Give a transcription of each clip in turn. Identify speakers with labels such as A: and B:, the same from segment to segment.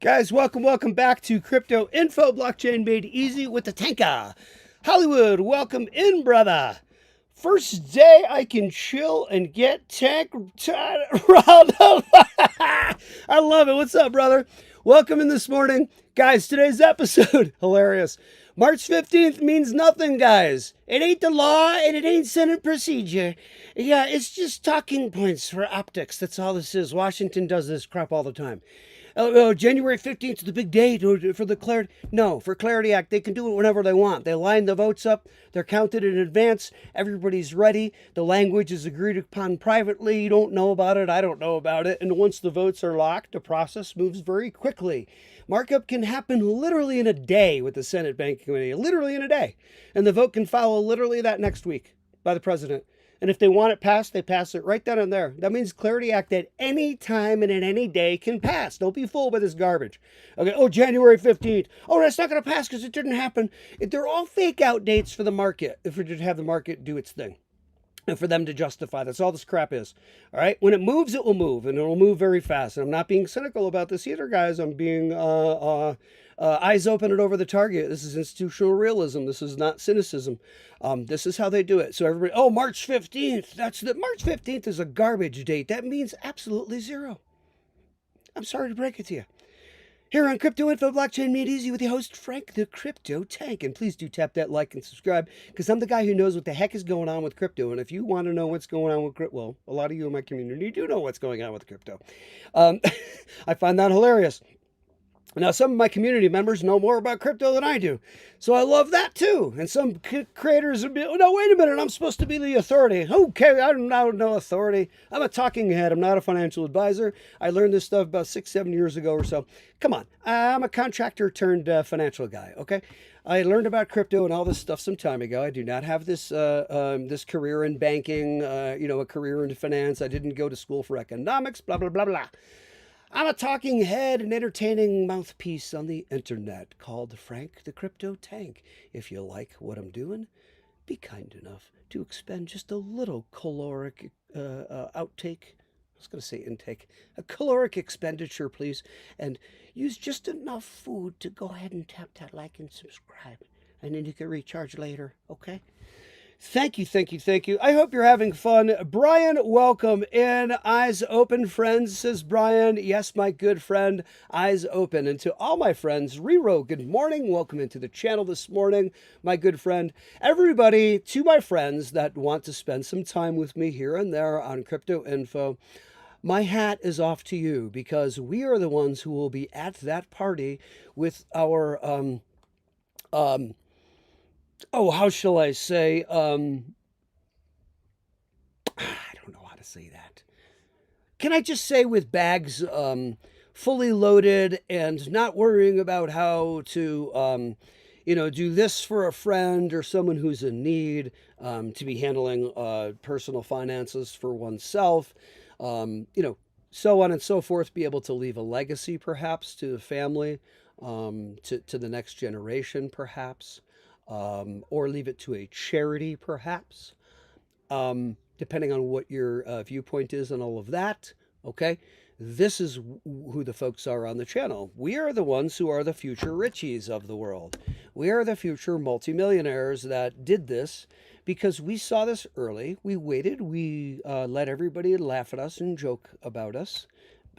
A: Guys, welcome back to Crypto Info, Blockchain Made Easy with the Tanka. Hollywood, welcome in, brother. First day I can chill and get tank riled up. I love it. What's up, brother? Welcome in this morning. Guys, today's episode, hilarious. March 15th means nothing, guys. It ain't the law and it ain't Senate procedure. Yeah, it's just talking points for optics. That's all this is. Washington does this crap all the time. January 15th is the big day for the Clarity. No, for Clarity Act, they can do it whenever they want. They line the votes up. They're counted in advance. Everybody's ready. The language is agreed upon privately. You don't know about it. I don't know about it. And once the votes are locked, the process moves very quickly. Markup can happen literally in a day with the Senate Banking Committee. Literally in a day. And the vote can follow literally that next week by the president. And if they want it passed, they pass it right then and there. That means Clarity Act at any time and at any day can pass. Don't be fooled by this garbage. Okay, January 15th. Oh, that's not going to pass because it didn't happen. They're all fake out dates for the market, if we just have the market do its thing. And for them to justify. That's all this crap is. All right? When it moves, it will move. And it will move very fast. And I'm not being cynical about this either, guys. I'm being eyes open and over the target. This is institutional realism. This is not cynicism. This is how they do it. So everybody, March 15th. March 15th is a garbage date. That means absolutely zero. I'm sorry to break it to you. Here on Crypto Info Blockchain Made Easy with your host, Frank the Crypto Tank. And please do tap that like and subscribe because I'm the guy who knows what the heck is going on with crypto. And if you want to know what's going on with crypto, well, a lot of you in my community do know what's going on with crypto. I find that hilarious. Now, some of my community members know more about crypto than I do. So I love that too. And some creators would be, no, wait a minute, I'm supposed to be the authority. Okay, I'm not no authority. I'm a talking head. I'm not a financial advisor. I learned this stuff about 6-7 years ago or so. Come on, I'm a contractor turned financial guy, okay? I learned about crypto and all this stuff some time ago. I do not have this this career in banking, a career in finance. I didn't go to school for economics, blah, blah, blah, blah. I'm a talking head and entertaining mouthpiece on the internet called Frank the Crypto Tank. If you like what I'm doing, be kind enough to expend just a little caloric outtake. I was going to say intake. A caloric expenditure, please. And use just enough food to go ahead and tap that like and subscribe. And then you can recharge later, okay? Thank you. I hope you're having fun. Brian, welcome in. Eyes open, friends, says Brian. Yes, my good friend, eyes open. And to all my friends, Rero, good morning. Welcome into the channel this morning, my good friend. Everybody, to my friends that want to spend some time with me here and there on Crypto Info, my hat is off to you because we are the ones who will be at that party with our how shall I say? I don't know how to say that. Can I just say with bags fully loaded and not worrying about how to, do this for a friend or someone who's in need, to be handling personal finances for oneself, so on and so forth, be able to leave a legacy perhaps to the family, to the next generation perhaps. Or leave it to a charity, perhaps, depending on what your viewpoint is and all of that. Okay, this is who the folks are on the channel. We are the ones who are the future Richies of the world. We are the future multimillionaires that did this because we saw this early. We waited. We let everybody laugh at us and joke about us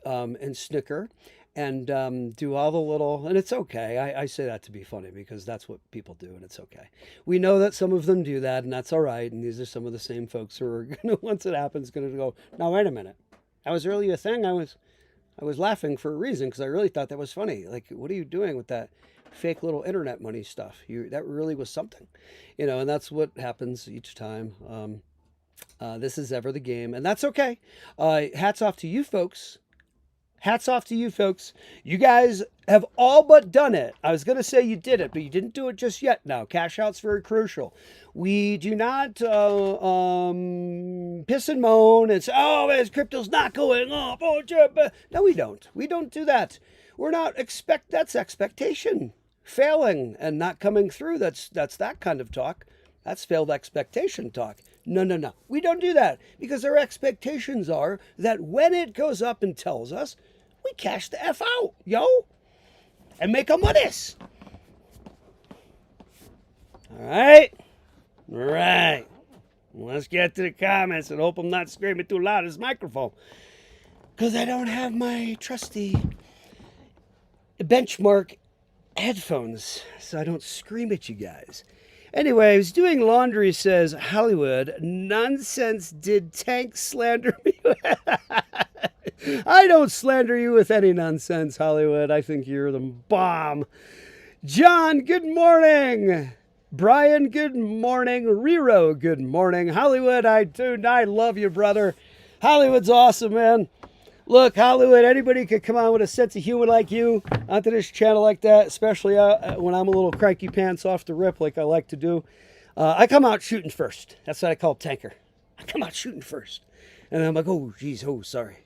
A: and snicker. And do all the little, and it's okay. I say that to be funny because that's what people do, and it's okay. We know that some of them do that, and that's all right. And these are some of the same folks who are gonna, once it happens, gonna go, now wait a minute, that was really a thing. I was laughing for a reason because I really thought that was funny. Like, what are you doing with that fake little internet money stuff? That really was something, and that's what happens each time. This is ever the game, and that's okay. Hats off to you folks. Hats off to you folks. You guys have all but done it. I was going to say you did it, but you didn't do it just yet now. Cash out's very crucial. We do not piss and moan and say, man, crypto's not going up. No, we don't. We don't do that. We're not that's expectation. Failing and not coming through. That's that kind of talk. That's failed expectation talk. No. We don't do that because our expectations are that when it goes up and tells us, we cash the F out, yo. and make them with this. All right? All right. Let's get to the comments and hope I'm not screaming too loud in this microphone. Because I don't have my trusty benchmark headphones, so I don't scream at you guys. Anyway, I was doing laundry, says Hollywood. Nonsense, did Tank slander me? I don't slander you with any nonsense, Hollywood. I think you're the bomb. John, good morning. Brian, good morning. Rero, good morning. Hollywood, I love you, brother. Hollywood's awesome, man. Look, Hollywood, anybody could come on with a sense of humor like you onto this channel like that, especially when I'm a little cranky pants off the rip like I like to do. I come out shooting first. That's what I call tanker. I come out shooting first. And I'm like, oh, geez, oh, sorry.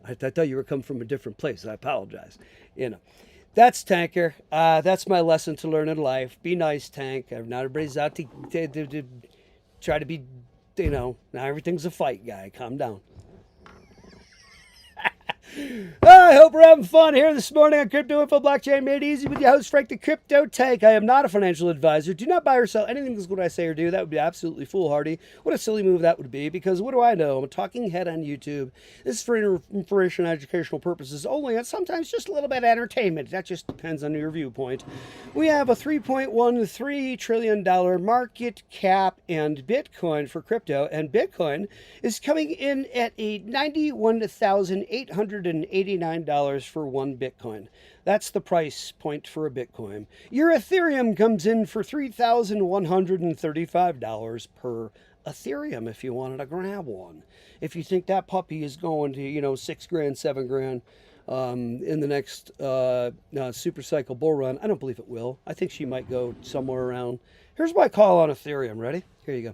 A: I thought you were coming from a different place. I apologize. You know, that's tanker. That's my lesson to learn in life. Be nice, Tank. Not everybody's out to try to be, now everything's a fight, guy. Calm down. I hope we're having fun here this morning on Crypto Info Blockchain Made Easy with your host, Frank the Crypto Tank. I am not a financial advisor. Do not buy or sell anything that's what I say or do. That would be absolutely foolhardy. What a silly move that would be, because what do I know? I'm a talking head on YouTube. This is for information and educational purposes only, and sometimes just a little bit of entertainment. That just depends on your viewpoint. We have a $3.13 trillion market cap and Bitcoin for crypto, and Bitcoin is coming in at a $91,889 for one Bitcoin. That's the price point for a Bitcoin. Your Ethereum comes in for $3,135 per Ethereum if you wanted to grab one. If you think that puppy is going to, $6 grand, $7 grand in the next super cycle bull run, I don't believe it will. I think she might go somewhere around. Here's my call on Ethereum. Ready? Here you go.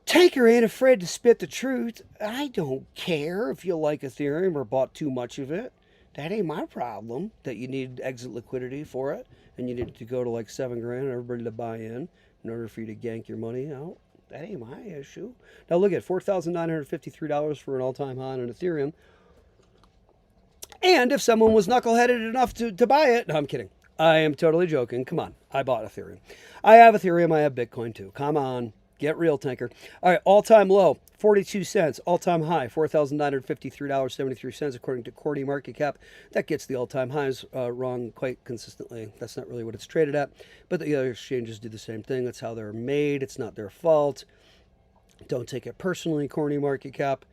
A: Tanker ain't afraid to spit the truth. I don't care if you like Ethereum or bought too much of it. That ain't my problem, that you need exit liquidity for it and you need to go to like $7 grand and everybody to buy in order for you to gank your money out. That ain't my issue. Now look at $4,953 for an all-time high on Ethereum. And if someone was knuckleheaded enough to buy it, no, I'm kidding. I am totally joking. Come on. I bought Ethereum. I have Ethereum. I have Bitcoin too. Come on. Get real, Tanker. All right, all-time low, 42 cents. All-time high, $4,953.73, according to Cordy Market Cap. That gets the all-time highs wrong quite consistently. That's not really what it's traded at. But the other exchanges do the same thing. That's how they're made. It's not their fault. Don't take it personally, Cordy Market Cap.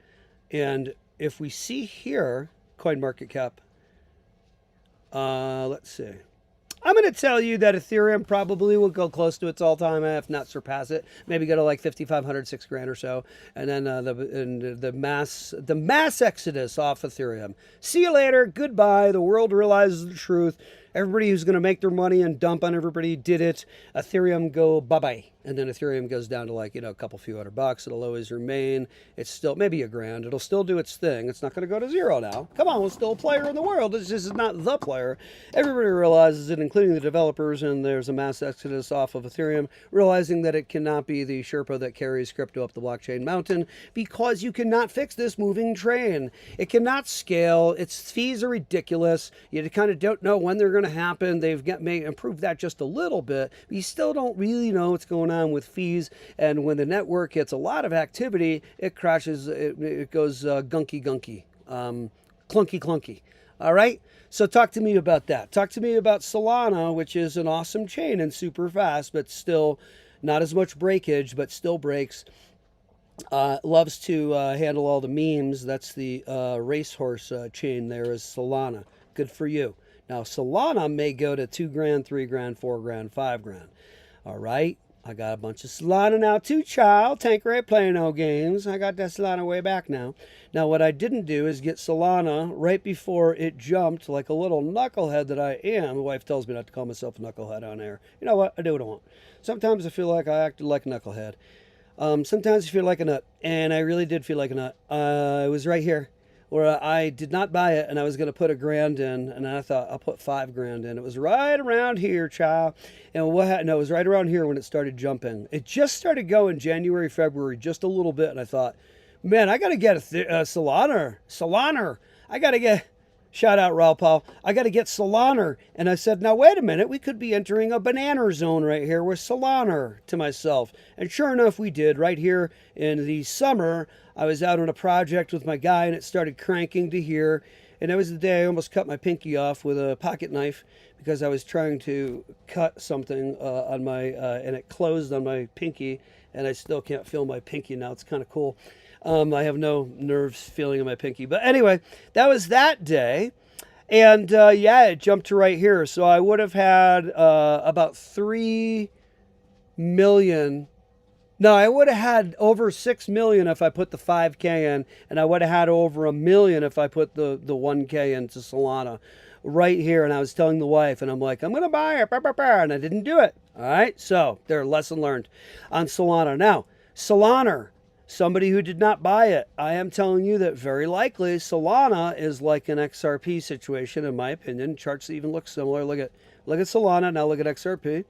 A: And if we see here, Coin Market Cap, let's see. I'm going to tell you that Ethereum probably will go close to its all-time high, if not surpass it. Maybe go to like 5,500, $6 grand or so, and then the mass exodus off Ethereum. See you later. Goodbye. The world realizes the truth. Everybody who's going to make their money and dump on everybody did it. Ethereum go bye-bye. And then Ethereum goes down to like, a couple few $100. It'll always remain. It's still maybe $1 grand. It'll still do its thing. It's not going to go to zero now. Come on, we're still a player in the world. It's just not the player. Everybody realizes it, including the developers, and there's a mass exodus off of Ethereum, realizing that it cannot be the Sherpa that carries crypto up the blockchain mountain because you cannot fix this moving train. It cannot scale. Its fees are ridiculous. You kind of don't know when they're going to happen. They've improved that just a little bit, but you still don't really know what's going on with fees. And when the network gets a lot of activity, it crashes. It goes gunky, clunky, clunky. All right. So talk to me about that. Talk to me about Solana, which is an awesome chain and super fast, but still not as much breakage, but still breaks. Loves to handle all the memes. That's the racehorse chain there is Solana. Good for you. Now, Solana may go to 2 grand, 3 grand, 4 grand, 5 grand. All right. I got a bunch of Solana now too, child. Tanker ain't playing no games. I got that Solana way back now. Now, what I didn't do is get Solana right before it jumped like a little knucklehead that I am. My wife tells me not to call myself a knucklehead on air. You know what? I do what I want. Sometimes I feel like I acted like a knucklehead. Sometimes I feel like a nut. And I really did feel like a nut. It was right here, where I did not buy it, and I was going to put $1 grand in, and I thought I'll put 5 grand in. It was right around here, child. And what happened? No, it was right around here when it started jumping. It just started going January, February, just a little bit, and I thought, man, I got to get a Solana. I got to get. Shout out, Raul Paul. I got to get Solana. And I said, now, wait a minute. We could be entering a banana zone right here with Solana to myself. And sure enough, we did. Right here in the summer, I was out on a project with my guy, and it started cranking to here. And that was the day I almost cut my pinky off with a pocket knife because I was trying to cut something on my, and it closed on my pinky. And I still can't feel my pinky now. It's kind of cool. I have no nerves feeling in my pinky. But anyway, that was that day. And yeah, it jumped to right here. So I would have had about 3 million. No, I would have had over 6 million if I put the 5K in. And I would have had over 1 million if I put the 1K into Solana right here. And I was telling the wife, and I'm like, I'm going to buy it. And I didn't do it. All right. So there, lesson learned on Solana. Now, Solana. Somebody who did not buy it, I am telling you that very likely Solana is like an XRP situation, in my opinion. Charts even look similar. Look at Solana, now look at XRP.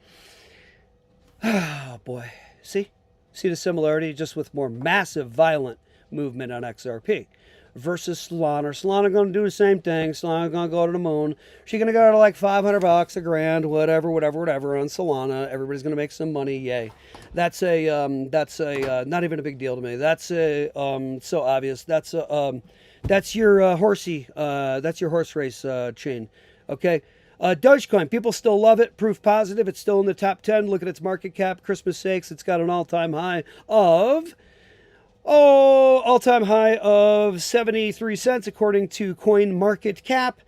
A: Oh boy, see the similarity, just with more massive, violent movement on XRP versus Solana. Solana going to do the same thing. Solana going to go to the moon. She's going to go to like $500, $1,000, whatever on Solana. Everybody's going to make some money. Yay. That's not even a big deal to me. That's so obvious. That's your horsey. That's your horse race chain. Okay. Dogecoin, people still love it. Proof positive. It's still in the top 10. Look at its market cap. Christmas sakes, it's got an all-time high of all-time high of 73 cents according to Coin Market Cap.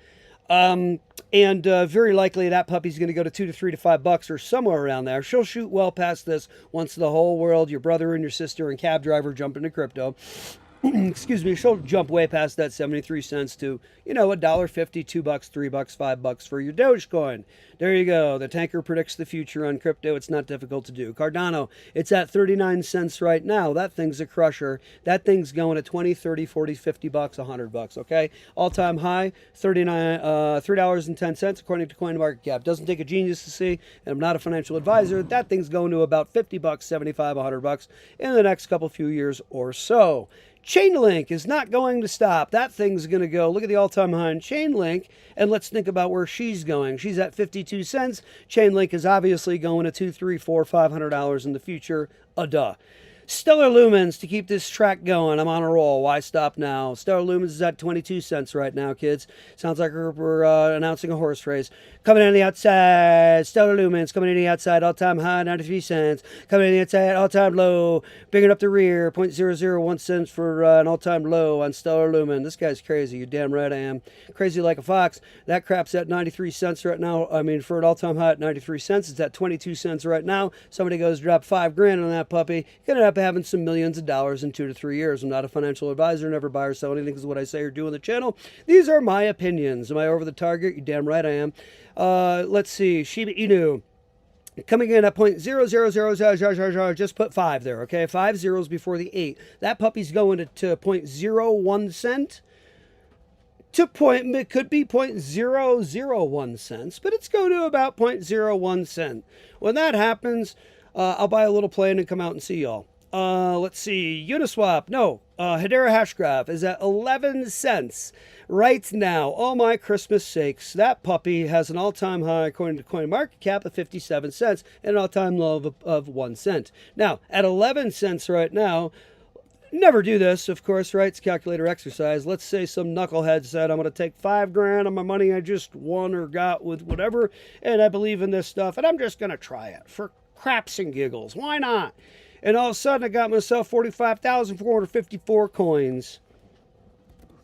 A: And very likely that puppy's going to go to $2 to $3 to $5 or somewhere around there. She'll shoot well past this once the whole world, your brother and your sister and cab driver, jump into crypto. Excuse me, she'll jump way past that 73 cents to, $1.50, $2, $3, $5 for your Dogecoin. There you go. The tanker predicts the future on crypto. It's not difficult to do. Cardano, it's at 39 cents right now. That thing's a crusher. That thing's going to 20, 30, 40, 50 bucks, $100, okay? All-time high, $3.10 according to CoinMarketCap. Doesn't take a genius to see, and I'm not a financial advisor. That thing's going to about 50 bucks, 75, $100 in the next few years or so. Chainlink is not going to stop. That thing's going to go. Look at the all-time high in Chainlink, and let's think about where she's going. She's at 52 cents. Chainlink is obviously going to $200, $300, $400, $500 in the future. Duh. Stellar Lumens to keep this track going. I'm on a roll. Why stop now? Stellar Lumens is at 22 cents right now, kids. Sounds like we're announcing a horse race. Coming in the outside, Stellar Lumens coming in the outside, all-time high, 93 cents. Coming in the outside, all-time low. Bringing up the rear, 0.001 cents for an all-time low on Stellar Lumen. This guy's crazy. You're damn right I am. Crazy like a fox. That crap's at 93 cents right now. I mean, for an all-time high at 93 cents, it's at 22 cents right now. Somebody goes drop $5,000 on that puppy. You're going to end up having some millions of dollars in 2 to 3 years. I'm not a financial advisor. Never buy or sell anything is what I say or do on the channel. These are my opinions. Am I over the target? You're damn right I am. Let's see. Shiba Inu. Coming in at 0.00000, just put 5 there, okay? 5 zeros before the 8. That puppy's going to 0.01 cent. It could be 0.001 cents, but it's going to about 0.01 cent. When that happens, I'll buy a little plane and come out and see y'all. Let's see. Uniswap. No. Hedera Hashgraph is at 11 cents right now. Oh, my Christmas sakes. That puppy has an all-time high, according to CoinMarketCap, of 57 cents and an all-time low of 1 cent. Now, at 11 cents right now, never do this, of course, right? It's calculator exercise. Let's say some knucklehead said, I'm going to take $5,000 on my money I just won or got with whatever, and I believe in this stuff, and I'm just going to try it for craps and giggles. Why not? And all of a sudden, I got myself 45,454 coins.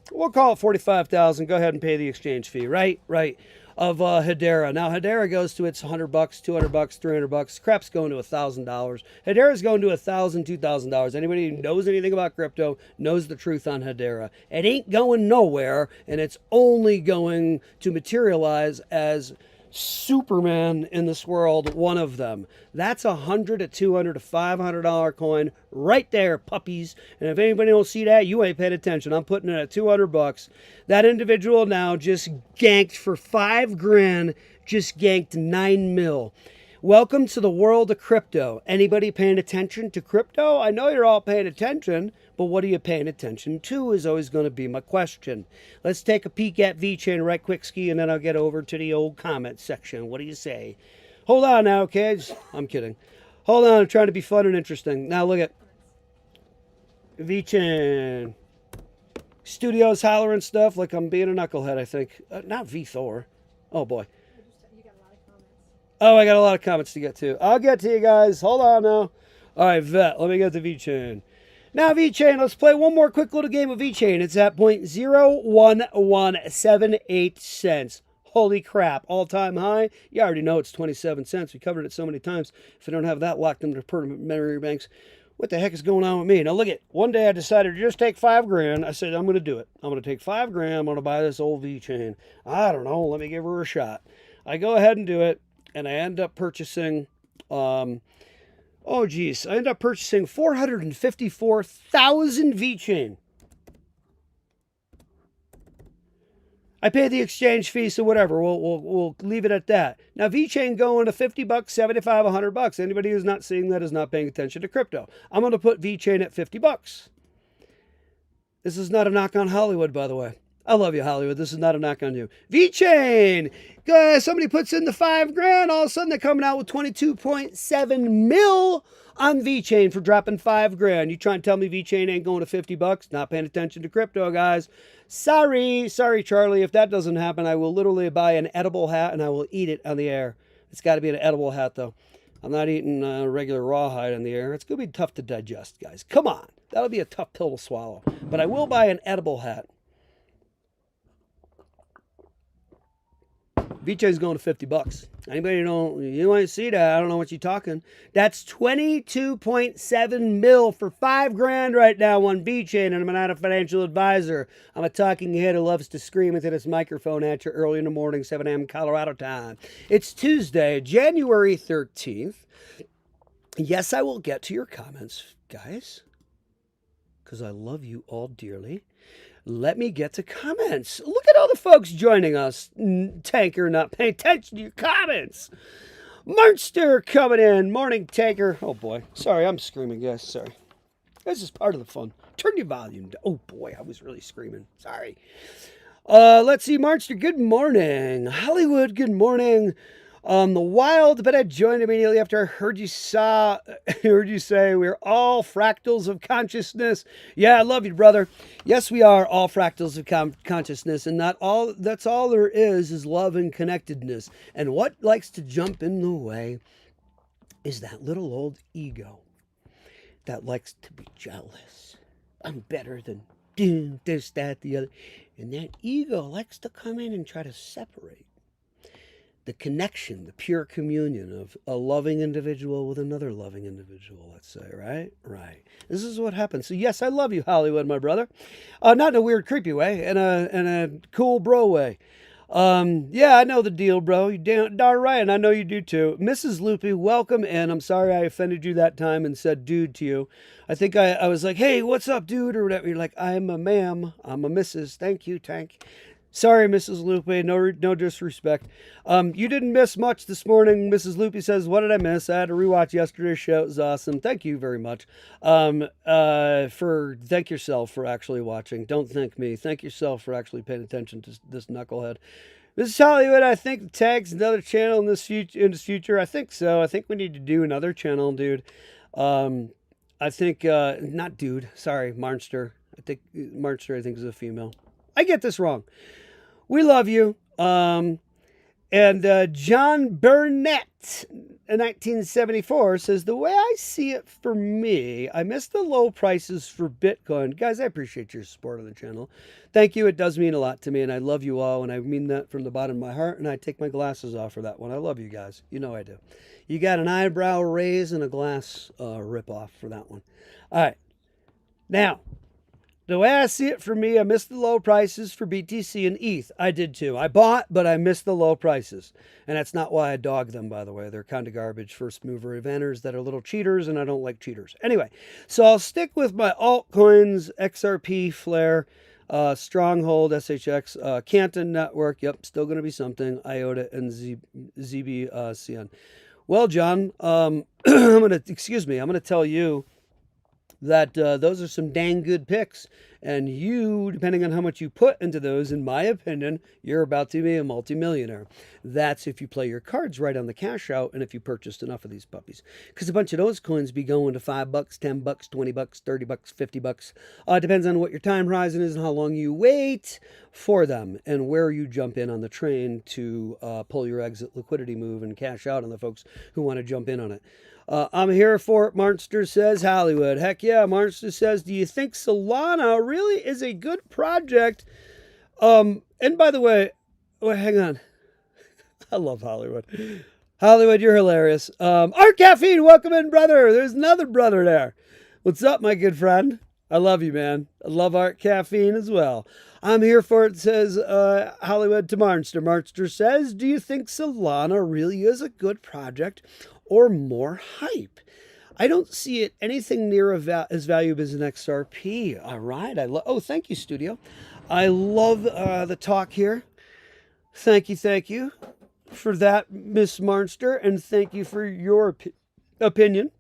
A: We'll call it 45,000. Go ahead and pay the exchange fee, right? Right. Of Hedera. Now, Hedera goes to its $100, $200, $300. Crap's going to $1,000. Hedera's going to $1,000, $2,000. Anybody who knows anything about crypto knows the truth on Hedera. It ain't going nowhere, and it's only going to materialize as Superman in this world, one of them. That's $100 to $200 to $500 coin right there, puppies. And if anybody don't see that, you ain't paid attention. I'm putting it at $200. That individual now just ganked for $5,000, just ganked 9 mil. Welcome to the world of crypto. Anybody paying attention to crypto? I know you're all paying attention, But what are you paying attention to is always going to be my question. Let's take a peek at VeChain right quick, Ski, and then I'll get over to the old comment section. What do you say? Hold on now, kids. I'm kidding. Hold on, I'm trying to be fun and interesting. Now look at VeChain. Studios hollering stuff like I'm being a knucklehead, I think. Not VThor. Oh, boy. Oh, I got a lot of comments to get to. I'll get to you guys. Hold on now. All right, Vet. Let me get to VeChain. Now, VeChain, let's play one more quick little game of VeChain. It's at 0.01178 cents. Holy crap. All-time high. You already know it's 27 cents. We covered it so many times. If I don't have that locked into permanent memory banks, what the heck is going on with me? Now, look at, one day I decided to just take $5,000. I said, I'm going to do it. I'm going to take $5,000. I'm going to buy this old VeChain. I don't know. Let me give her a shot. I go ahead and do it. And I end up purchasing, I end up purchasing 454,000 VeChain. I pay the exchange fee, so whatever. We'll leave it at that. Now, VeChain going to $50, $75, $100. Anybody who's not seeing that is not paying attention to crypto. I'm going to put VeChain at $50. This is not a knock on Hollywood, by the way. I love you, Hollywood. This is not a knock on you. VeChain. Somebody puts in the $5,000. All of a sudden, they're coming out with 22.7 mil on VeChain for dropping $5,000. You trying to tell me VeChain ain't going to $50? Not paying attention to crypto, guys. Sorry, Charlie. If that doesn't happen, I will literally buy an edible hat and I will eat it on the air. It's got to be an edible hat, though. I'm not eating regular rawhide on the air. It's going to be tough to digest, guys. Come on. That'll be a tough pill to swallow. But I will buy an edible hat. VeChain's going to $50. Anybody know? You want to see that? I don't know what you're talking. That's 22.7 mil for $5,000 right now on VeChain, and I'm not a financial advisor. I'm a talking head who loves to scream into this microphone at you early in the morning, 7 a.m. Colorado time. It's Tuesday, January 13th. Yes, I will get to your comments, guys, because I love you all dearly. Let me get to comments. Look at all the folks joining us. Tanker not paying attention to your comments. Monster coming in. Morning, Tanker. Oh, boy. Sorry, I'm screaming, guys. Sorry. This is part of the fun. Turn your volume down. Oh, boy, I was really screaming. Sorry. Let's see, Monster, good morning. Hollywood, good morning. The Wild, but I joined immediately after I heard you say we're all fractals of consciousness. Yeah, I love you, brother. Yes, we are all fractals of consciousness, and that's all there is love and connectedness. And what likes to jump in the way is that little old ego that likes to be jealous. I'm better than this, that, the other. And that ego likes to come in and try to separate the connection, the pure communion of a loving individual with another loving individual, let's say, right? Right. This is what happens. So yes, I love you, Hollywood, my brother. Not in a weird, creepy way, in a cool bro way. Yeah, I know the deal, bro. You darn right, and I know you do too. Mrs. Loopy, welcome in. I'm sorry I offended you that time and said dude to you. I think I was like, hey, what's up, dude, or whatever. You're like, I'm a ma'am. I'm a Mrs. Thank you, Tank. Sorry, Mrs. Lupe, no disrespect. You didn't miss much this morning. Mrs. Lupe says, what did I miss? I had to rewatch yesterday's show. It was awesome. Thank you very much. Thank yourself for actually watching. Don't thank me. Thank yourself for actually paying attention to this knucklehead. Mrs. Hollywood, I think the tag's another channel in this future. I think so. I think we need to do another channel, dude. I think, not dude. Sorry, Marnster. I think Marnster, is a female. I get this wrong. We love you. And John Burnett in 1974 says, the way I see it for me, I miss the low prices for Bitcoin. Guys, I appreciate your support on the channel. Thank you. It does mean a lot to me, and I love you all, and I mean that from the bottom of my heart, and I take my glasses off for that one. I love you guys. You know I do. You got an eyebrow raise and a glass rip off for that one. All right. Now, the way I see it for me, I missed the low prices for BTC and ETH. I did too. I bought, but I missed the low prices. And that's not why I dog them, by the way. They're kind of garbage first mover eventers that are little cheaters, and I don't like cheaters. Anyway, so I'll stick with my altcoins, XRP, Flare, Stronghold, SHX, Canton Network. Yep, still going to be something. IOTA and ZBCN. Well, John, I'm going to tell you that those are some dang good picks. And you, depending on how much you put into those, in my opinion, you're about to be a multimillionaire. That's if you play your cards right on the cash out and if you purchased enough of these puppies. Because a bunch of those coins be going to $5, $10, $20, $30, $50. Depends on what your time horizon is and how long you wait for them and where you jump in on the train to pull your exit liquidity move and cash out on the folks who want to jump in on it. I'm here for it, Marnster says. Hollywood. Heck yeah, Marnster says, do you think Solana really is a good project? And by the way, hang on. I love Hollywood. Hollywood, you're hilarious. Art Caffeine, welcome in, brother. There's another brother there. What's up, my good friend? I love you, man. I love Art Caffeine as well. I'm here for it, says Hollywood to Marnster. Marnster says, do you think Solana really is a good project or more hype? I don't see it anything near as valuable as an XRP. All right. Oh, thank you, studio. I love the talk here. Thank you for that, Miss Marnster, and thank you for your opinion.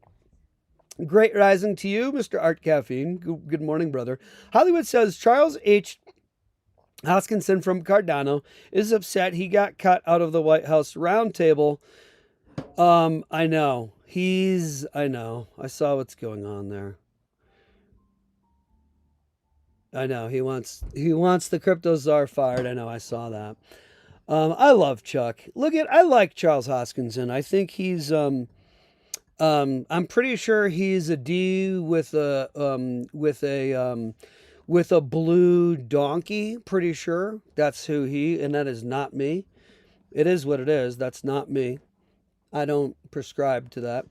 A: Great rising to you, Mr. Art Caffeine. Good morning, brother. Hollywood says Charles H. Hoskinson from Cardano is upset he got cut out of the White House roundtable. I know. I saw what's going on there. I know. He wants the crypto czar fired. I know. I saw that. I love Chuck. I like Charles Hoskinson. I think he's I'm pretty sure he's a D with a blue donkey. Pretty sure that's who and that is not me. It is what it is. That's not me. I don't prescribe to that.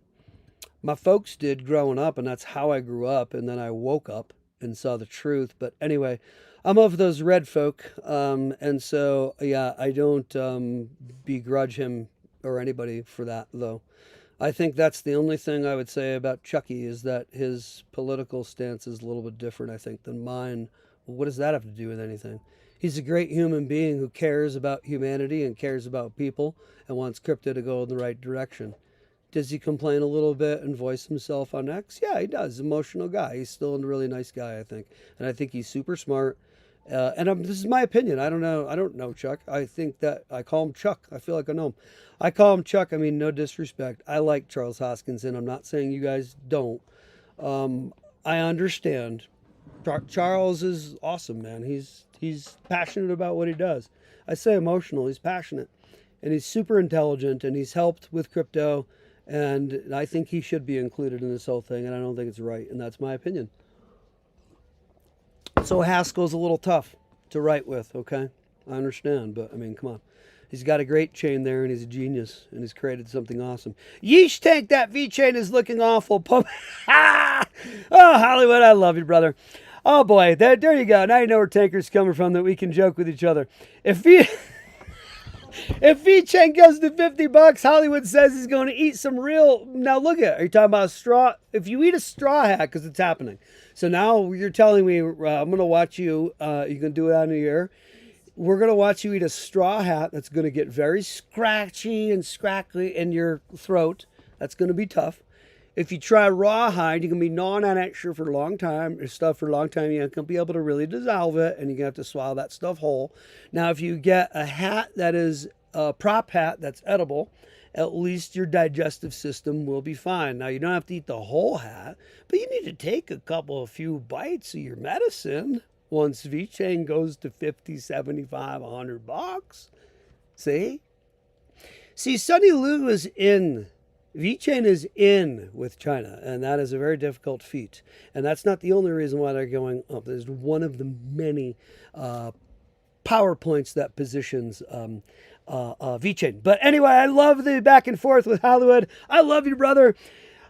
A: My folks did growing up, and that's how I grew up. And then I woke up and saw the truth. But anyway, I'm of those red folk. And so, yeah, I don't begrudge him or anybody for that, though. I think that's the only thing I would say about Chucky is that his political stance is a little bit different, I think, than mine. Well, what does that have to do with anything? He's a great human being who cares about humanity and cares about people and wants crypto to go in the right direction. Does he complain a little bit and voice himself on X? Yeah, he does. Emotional guy. He's still a really nice guy, I think. And I think he's super smart. And this is my opinion. I don't know Chuck. I think that I call him Chuck. I feel like I know him. I call him Chuck. I mean, no disrespect. I like Charles Hoskinson. I'm not saying you guys don't. I understand. Charles is awesome, man. He's passionate about what he does. I say emotional. He's passionate. And he's super intelligent. And he's helped with crypto. And I think he should be included in this whole thing. And I don't think it's right. And that's my opinion. So Haskell's a little tough to write with, okay? I understand, but I mean, come on. He's got a great chain there, and he's a genius, and he's created something awesome. Yeesh Tank, that V-chain is looking awful. Oh, Hollywood, I love you, brother. Oh, boy, there you go. Now you know where Tanker's coming from, that we can joke with each other. If V-chain goes to $50, Hollywood says he's going to eat some real... Now, look at it. Are you talking about a straw? If you eat a straw hat, because it's happening. So now you're telling me I'm going to watch you. You can do it on the air. We're going to watch you eat a straw hat that's going to get very scratchy and scrackly in your throat. That's going to be tough. If you try rawhide, you're going to be gnawing on that shit for a long time. Or stuff for a long time. You're not going to be able to really dissolve it, and you're going to have to swallow that stuff whole. Now, if you get a hat that is a prop hat that's edible, at least your digestive system will be fine. Now, you don't have to eat the whole hat, but you need to take a few bites of your medicine once V-chain goes to 50, 75, $100. See, Sunny Lu is in. V-chain is in with China, and that is a very difficult feat. And that's not the only reason why they're going up. There's one of the many PowerPoints that positions V-chain. But anyway, I love the back and forth with Hollywood. I love you, brother.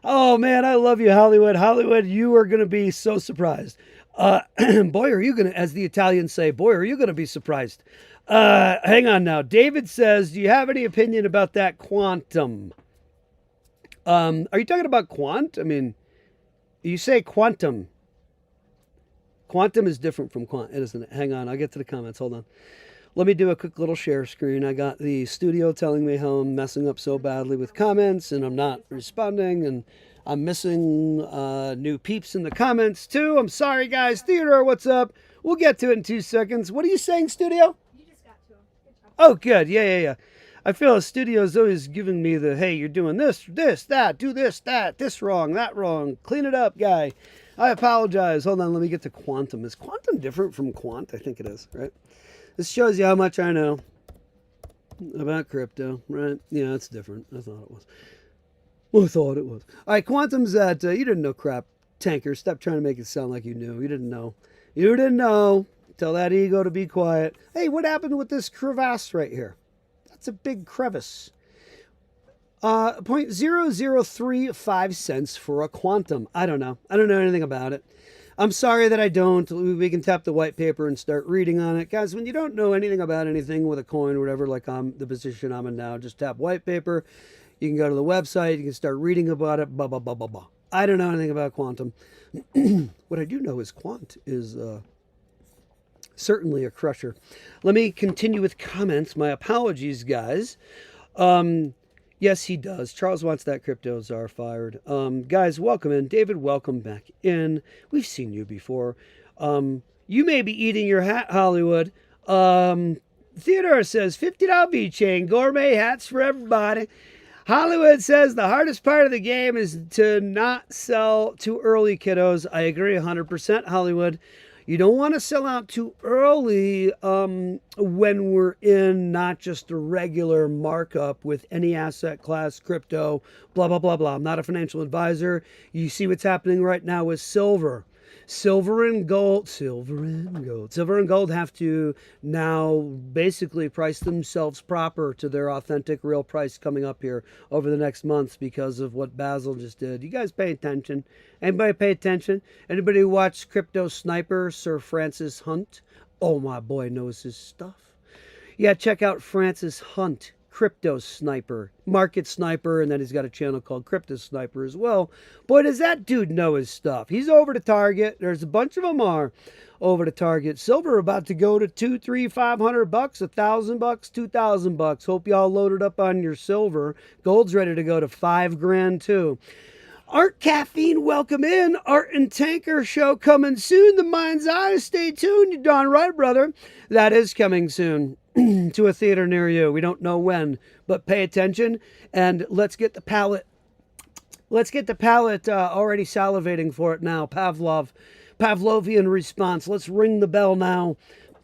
A: Oh, man, I love you, Hollywood. Hollywood, you are going to be so surprised. Boy, are you going to, as the Italians say, boy, are you going to be surprised. Hang on now. David says, do you have any opinion about that quantum? Are you talking about quant? I mean, you say quantum. Quantum is different from quant, isn't it? Hang on, I'll get to the comments. Hold on. Let me do a quick little share screen. I got the studio telling me how I'm messing up so badly with comments and I'm not responding. And I'm missing new peeps in the comments too. I'm sorry, guys. Theodore, what's up? We'll get to it in 2 seconds. What are you saying, Studio?
B: You just got to him. Good job.
A: Oh, good. Yeah. I feel the studio's always giving me the, hey, you're doing this, that, do this, that, this wrong, that wrong. Clean it up, guy. I apologize. Hold on, let me get to quantum. Is quantum different from quant? I think it is, right? This shows you how much I know about crypto, right? Yeah, it's different. I thought it was. Well, I thought it was. All right, quantum's that, you didn't know crap. Tanker, stop trying to make it sound like you knew. You didn't know. You didn't know. Tell that ego to be quiet. Hey, what happened with this crevasse right here? That's a big crevice. 0.0035 cents for a quantum. I don't know. I don't know anything about it. I'm sorry that I don't. We can tap the white paper and start reading on it. Guys, when you don't know anything about anything with a coin or whatever, like the position I'm in now, just tap white paper. You can go to the website. You can start reading about it. Blah, blah, blah, blah, blah. I don't know anything about quantum. What I do know is quant is certainly a crusher. Let me continue with comments. My apologies, guys. Yes, he does. Charles wants that crypto czar fired. Guys, welcome in. David, welcome back in. We've seen you before. You may be eating your hat, Hollywood. Theodore says, $50 V-Chain, gourmet hats for everybody. Hollywood says the hardest part of the game is to not sell too early, kiddos. I agree 100%, Hollywood. You don't want to sell out too early when we're in not just a regular markup with any asset class, crypto, blah, blah, blah, blah. I'm not a financial advisor. You see what's happening right now with silver. Silver and gold have to now basically price themselves proper to their authentic real price coming up here over the next months because of what Basil just did. You guys pay attention? Anybody pay attention? Anybody who watched Crypto Sniper, Sir Francis Hunt? Oh, my boy knows his stuff. Yeah, check out Francis Hunt, Crypto Sniper, Market Sniper, and then he's got a channel called Crypto Sniper as well. Boy, does that dude know his stuff. He's over to Target. There's a bunch of them are over to Target. Silver about to go to $200, $300, $500, $1,000, $2,000. Hope y'all loaded up on your silver. Gold's ready to go to $5,000 too. Art Caffeine, welcome in. Art and Tanker show coming soon. The Mind's Eye, stay tuned. You're darn right, brother. That is coming soon to a theater near you. We don't know when, but pay attention and let's get the palate. Let's get the palate already salivating for it now. Pavlovian response. Let's ring the bell now.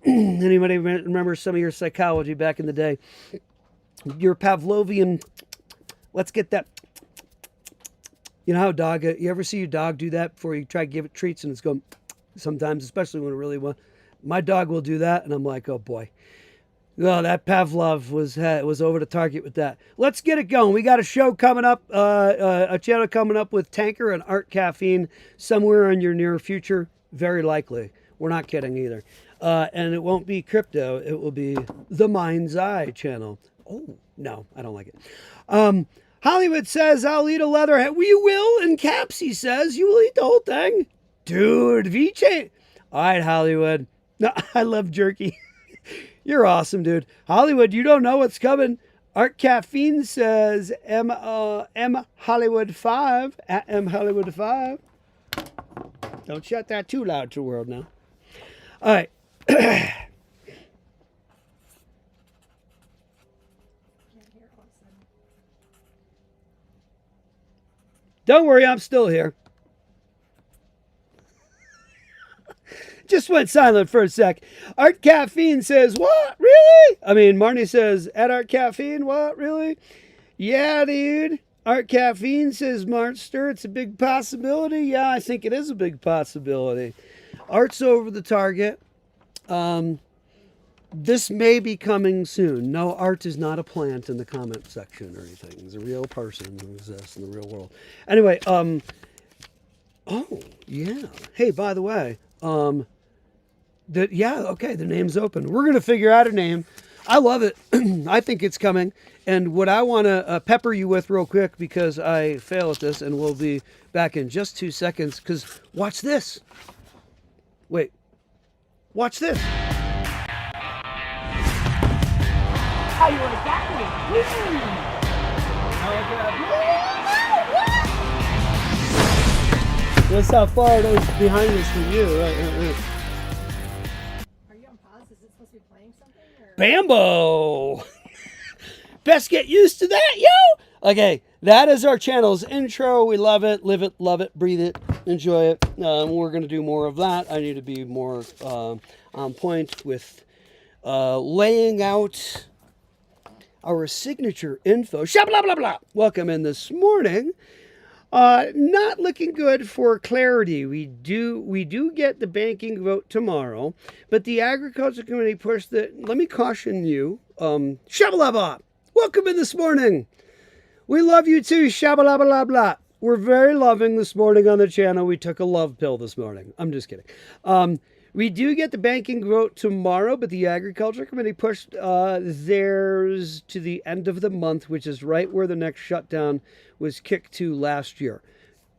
A: Anybody remember some of your psychology back in the day? Your Pavlovian. Let's get that. You know how dog, you ever see your dog do that before you try to give it treats and it's going sometimes, especially when it really wants. My dog will do that and I'm like, oh boy. Oh, that Pavlov was over to Target with that. Let's get it going. We got a show coming up, a channel coming up with Tanker and Art Caffeine somewhere in your near future. Very likely. We're not kidding either. And it won't be crypto. It will be the Mind's Eye channel. Oh, no, I don't like it. Hollywood says, I'll eat a leather hat. We will. And Caps, he says, you will eat the whole thing. Dude, V-Chain. All right, Hollywood. No, I love jerky. You're awesome, dude. Hollywood, you don't know what's coming. Art Caffeine says M Hollywood 5 at M Hollywood 5. Don't shut that too loud to the world now. All right. Don't worry, I'm still here. Just went silent for a sec. Art Caffeine says, what? Really? I mean, Marnie says, at Art Caffeine, what? Really? Yeah, dude. Art Caffeine says, Martster, it's a big possibility. Yeah, I think it is a big possibility. Art's over the Target. This may be coming soon. No, Art is not a plant in the comment section or anything. He's a real person who exists in the real world. Anyway, oh, yeah. Hey, by the way, the name's open. We're going to figure out a name. I love it. I think it's coming. And what I want to pepper you with real quick, because I fail at this, and we'll be back in just 2 seconds, because watch this. Wait. Watch this.
B: How you want to back me?
A: That's how far it is behind us from you. Right.
B: Are you on pause? Is it supposed to be playing something? Or?
A: Bambo! Best get used to that, yo! Okay, that is our channel's intro. We love it, live it, love it, breathe it, enjoy it. We're going to do more of that. I need to be more on point with laying out our signature info. Sha blah blah blah. Welcome in this morning. Not looking good for clarity. We do get the banking vote tomorrow, but the Agriculture Committee pushed the. Let me caution you. Shabalaba. Welcome in this morning. We love you too. Shabalaba blah. We're very loving this morning on the channel. We took a love pill this morning. I'm just kidding. We do get the banking vote tomorrow, but the Agriculture Committee pushed theirs to the end of the month, which is right where the next shutdown was kicked to last year.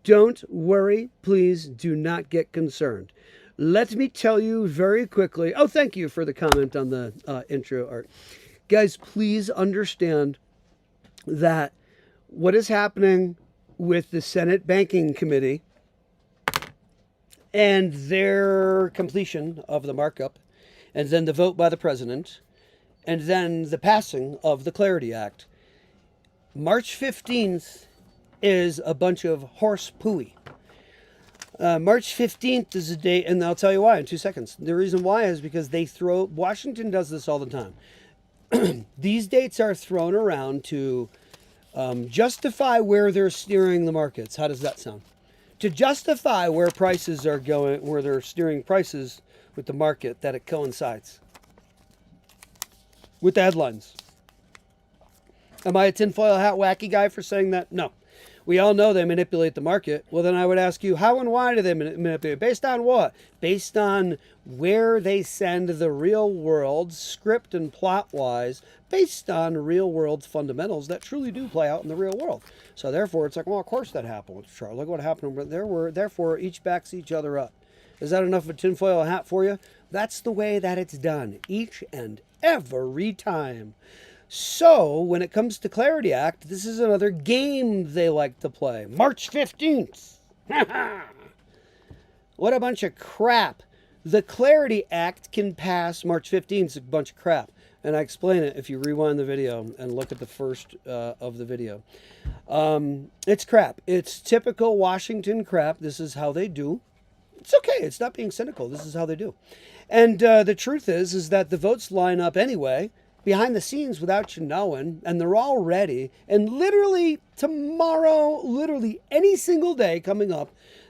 A: Don't worry. Please do not get concerned. Let me tell you very quickly. Oh, thank you for the comment on the intro, Art. Guys, please understand that what is happening with the Senate Banking Committee and their completion of the markup, and then the vote by the president, and then the passing of the Clarity Act. March 15th is a bunch of horse pooey. March 15th is a date, and I'll tell you why in 2 seconds. The reason why is because Washington does this all the time. These dates are thrown around to justify where they're steering the markets. How does that sound? To justify where prices are going, where they're steering prices with the market, that it coincides with the headlines. Am I a tinfoil hat wacky guy for saying that? No. We all know they manipulate the market. Well, then I would ask you, how and why do they manipulate? Based on what? Based on where they send the real world, script and plot-wise, based on real-world fundamentals that truly do play out in the real world. So therefore, it's like, well, of course that happened. Charles, look what happened. But therefore, each backs each other up. Is that enough of a tinfoil hat for you? That's the way that it's done each and every time. So, when it comes to Clarity Act, this is another game they like to play. March 15th. What a bunch of crap. The Clarity Act can pass March 15th. It's a bunch of crap. And I explain it if you rewind the video and look at the first of the video. It's crap. It's typical Washington crap. This is how they do. It's okay. It's not being cynical. This is how they do. And the truth is that the votes line up anyway, behind the scenes without you knowing, and they're all ready. And literally tomorrow, literally any single day coming up,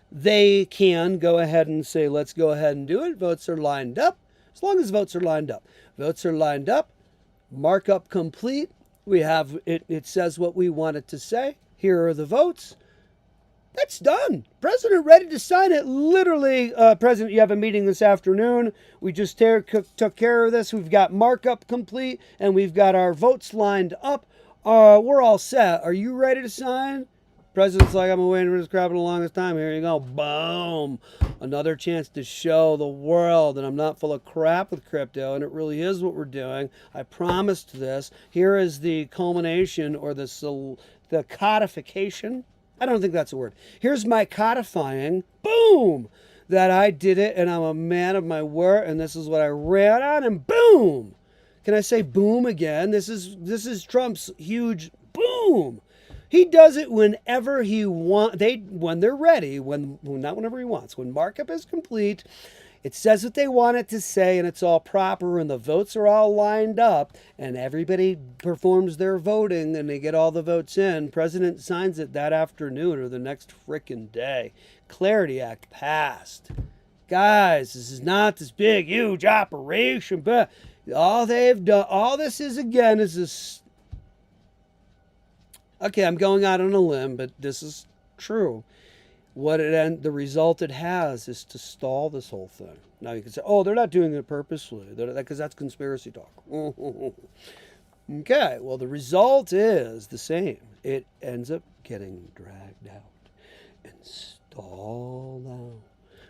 A: they can go ahead and say, let's go ahead and do it. Votes are lined up. As long as votes are lined up. Votes are lined up. Markup complete. We have it. It says what we want it to say. Here are the votes. That's done. President ready to sign it. Literally, President, you have a meeting this afternoon. We just took care of this. We've got markup complete, and we've got our votes lined up. We're all set. Are you ready to sign? President's like, I've been waiting for this crap for the longest time. Here you go. Boom. Another chance to show the world that I'm not full of crap with crypto, and it really is what we're doing. I promised this. Here is the culmination or the codification. I don't think that's a word. Here's my codifying. Boom! That I did it, and I'm a man of my word, and this is what I ran on, and boom! Can I say boom again? This is Trump's huge boom. He does it whenever he wants. When they're ready. Not whenever he wants. When markup is complete, it says what they want it to say, and it's all proper, and the votes are all lined up, and everybody performs their voting, and they get all the votes in. President signs it that afternoon or the next frickin' day. Clarity Act passed. Guys, this is not this big, huge operation, but all they've done, all this is, again, is this. Okay, I'm going out on a limb, but this is true. The result it has is to stall this whole thing. Now you can say, oh, they're not doing it purposely, because that's conspiracy talk. Okay, well, the result is the same. It ends up getting dragged out and stalled out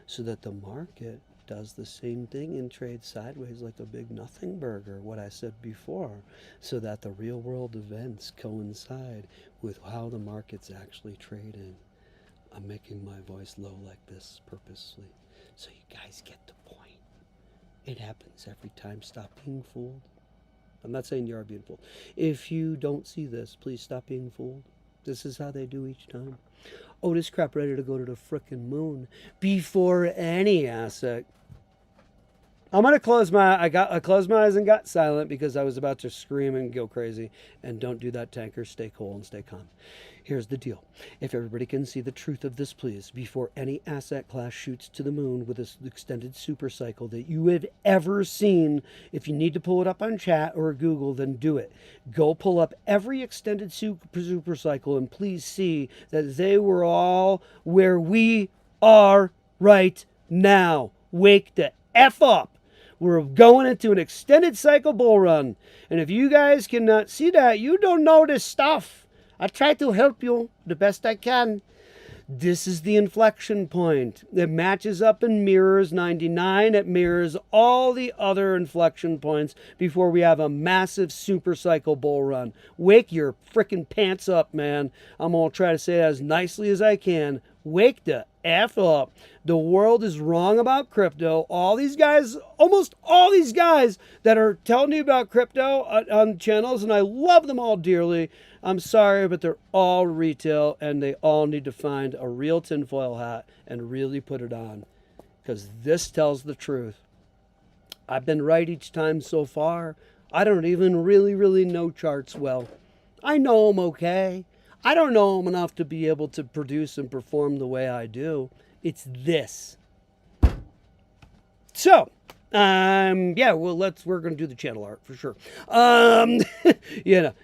A: so that the market does the same thing and trades sideways like a big nothing burger, what I said before, so that the real world events coincide with how the market's actually trading. I'm making my voice low like this purposely so you guys get the point. It happens every time. Stop being fooled. I'm not saying you are being fooled. If you don't see this, please stop being fooled. This is how they do each time. Oh, this crap ready to go to the frickin' moon before any asset. I'm gonna close my. I closed my eyes and got silent because I was about to scream and go crazy. And don't do that, tanker. Stay cool and stay calm. Here's the deal. If everybody can see the truth of this, please, before any asset class shoots to the moon with this extended super cycle that you have ever seen, if you need to pull it up on chat or Google, then do it. Go pull up every extended super cycle and please see that they were all where we are right now. Wake the F up. We're going into an extended cycle bull run. And if you guys cannot see that, you don't know this stuff. I try to help you the best I can. This is the inflection point. It matches up and mirrors 99. It mirrors all the other inflection points before we have a massive super cycle bull run. Wake your freaking pants up, man. I'm going to try to say it as nicely as I can. Wake the F up. The world is wrong about crypto. All these guys, almost all these guys that are telling you about crypto on channels, and I love them all dearly. I'm sorry, but they're all retail, and they all need to find a real tinfoil hat and really put it on, because this tells the truth. I've been right each time so far. I don't even really know charts well. I know them okay. I don't know them enough to be able to produce and perform the way I do. It's this. So, yeah, well, we're going to do the channel art for sure.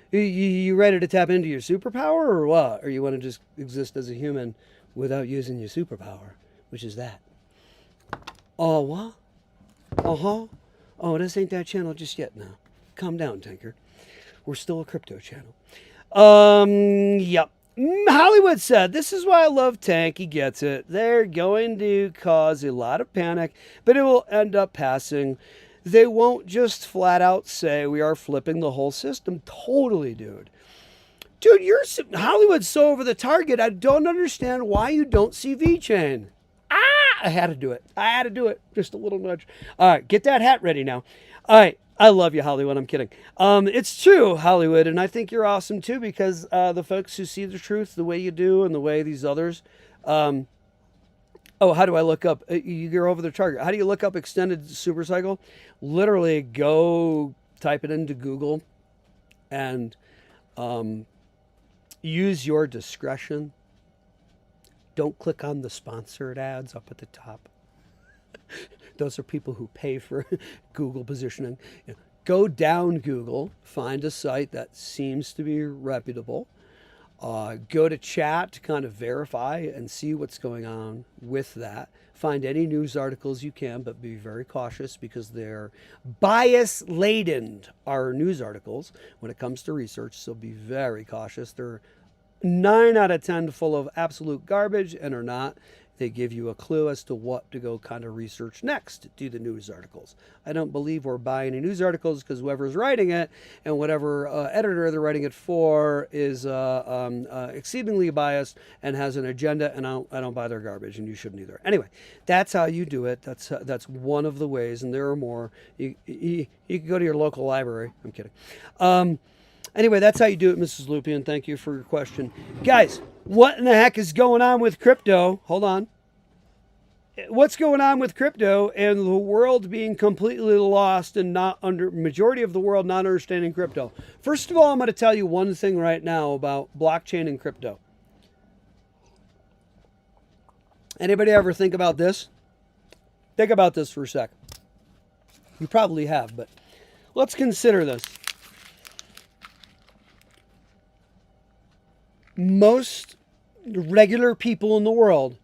A: You ready to tap into your superpower or what? Or you want to just exist as a human without using your superpower, which is that? Oh, what? Uh-huh. Oh, this ain't that channel just yet now. Calm down, tanker. We're still a crypto channel. Yep. Hollywood said, this is why I love Tank. He gets it. They're going to cause a lot of panic, but it will end up passing. They won't just flat out say we are flipping the whole system. Totally, dude. Dude, Hollywood's so over the target. I don't understand why you don't see VeChain. I had to do it. Just a little nudge. All right, get that hat ready now. All right. I love you, Hollywood. I'm kidding. It's true, Hollywood, and I think you're awesome too because the folks who see the truth the way you do and the way these others. How do I look up? You're over the target. How do you look up extended supercycle? Literally, go type it into Google and use your discretion. Don't click on the sponsored ads up at the top. Those are people who pay for Google positioning. Go down Google, find a site that seems to be reputable. Go to chat to kind of verify and see what's going on with that. Find any news articles you can, but be very cautious because they're bias-laden, our news articles, when it comes to research. So be very cautious. They're 9 out of 10 full of absolute garbage and are not. They give you a clue as to what to go kind of research next to the news articles. I don't believe we're buying any news articles because whoever's writing it and whatever editor they're writing it for is exceedingly biased and has an agenda, and I don't buy their garbage, and you shouldn't either. Anyway, that's how you do it. That's one of the ways, and there are more. You can go to your local library. I'm kidding. Anyway, that's how you do it, Mrs. Lupian. Thank you for your question. Guys, what in the heck is going on with crypto? Hold on. What's going on with crypto and the world being completely lost and majority of the world not understanding crypto? First of all, I'm going to tell you one thing right now about blockchain and crypto. Anybody ever think about this? Think about this for a sec. You probably have, but let's consider this. Most regular people in the world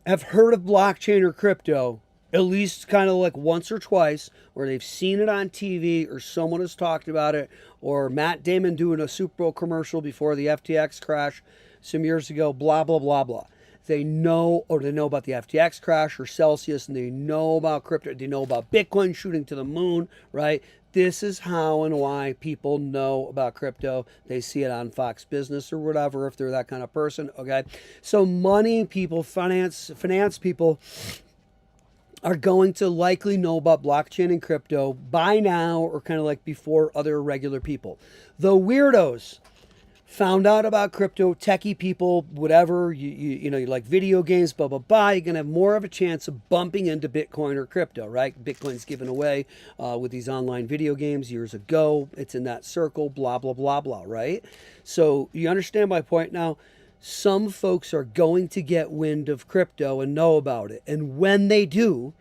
A: have heard of blockchain or crypto at least kind of like once or twice, or they've seen it on TV, or someone has talked about it, or Matt Damon doing a Super Bowl commercial before the FTX crash some years ago, blah, blah, blah, blah. they know, or they know about the FTX crash or Celsius, and they know about crypto, they know about Bitcoin shooting to the moon, right? This is how and why people know about crypto. They see it on Fox Business or whatever, if they're that kind of person. Okay, so money people, finance people are going to likely know about blockchain and crypto by now, or kind of like before other regular people. The weirdos found out about crypto, techie people, whatever, you know, you like video games, blah, blah, blah, you're going to have more of a chance of bumping into Bitcoin or crypto, right? Bitcoin's given away with these online video games years ago. It's in that circle, blah, blah, blah, blah, right? So you understand my point now? Some folks are going to get wind of crypto and know about it. And when they do,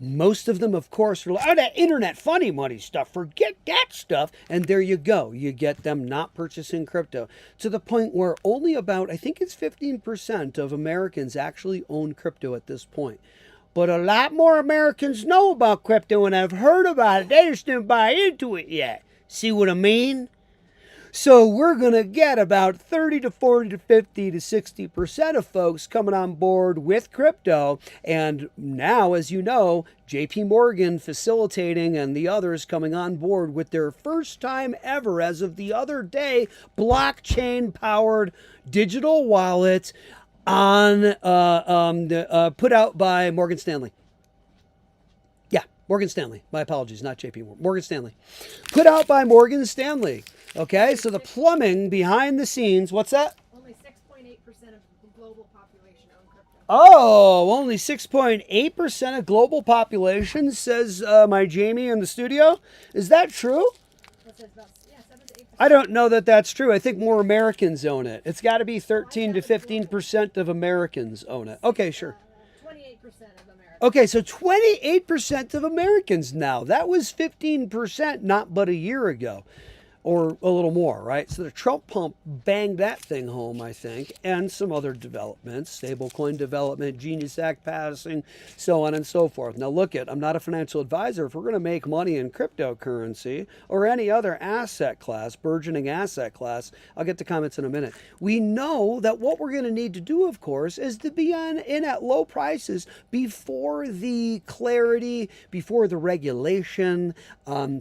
A: most of them, of course, are like, oh, that internet funny money stuff, forget that stuff. And there you go. You get them not purchasing crypto to the point where only about, I think it's 15% of Americans actually own crypto at this point. But a lot more Americans know about crypto and have heard about it. They just didn't buy into it yet. See what I mean? So we're going to get about 30 to 40 to 50 to 60% of folks coming on board with crypto. And now, as you know, JP Morgan facilitating and the others coming on board with their first time ever, as of the other day, blockchain powered digital wallet on put out by Morgan Stanley. Morgan Stanley. My apologies, not JP Morgan. Morgan Stanley. Put out by Morgan Stanley. Okay, so the plumbing behind the scenes, what's that?
B: Only 6.8% of the global population own crypto.
A: Oh, only 6.8% of global population, says my Jamie in the studio. Is that true?
B: That says about, 7 to 8%.
A: I don't know that that's true. I think more Americans own it. It's got to be 13 to 15% of Americans own it. Okay, sure.
B: 28% of America.
A: Okay, so 28% of Americans now. That was 15% not but a year ago, or a little more, right? So the Trump pump banged that thing home, I think, and some other developments, stablecoin development, Genius Act passing, so on and so forth. Now look I'm not a financial advisor. If we're going to make money in cryptocurrency or any other asset class, burgeoning asset class, I'll get to comments in a minute. We know that what we're going to need to do, of course, is to be in at low prices before the clarity, before the regulation,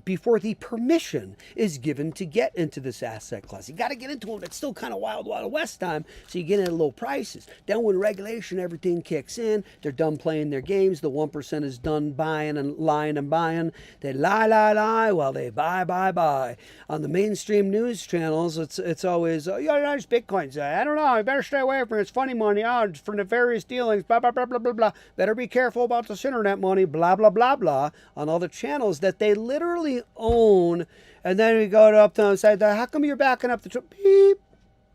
A: before the permission is given to get into this asset class. You got to get into it. It's still kind of wild west time, so you get in at low prices. Then when regulation, everything kicks in, they're done playing their games. The 1% is done buying and lying and buying. They lie while they buy. On the mainstream news channels, it's always, there's Bitcoins. I don't know. I better stay away from it. It's funny money. It's from the various dealings. Blah, blah, blah, blah, blah, blah. Better be careful about this internet money. Blah, blah, blah, blah. On all the channels that they literally own. And then we go up to them and say, how come you're backing up the truck? Beep,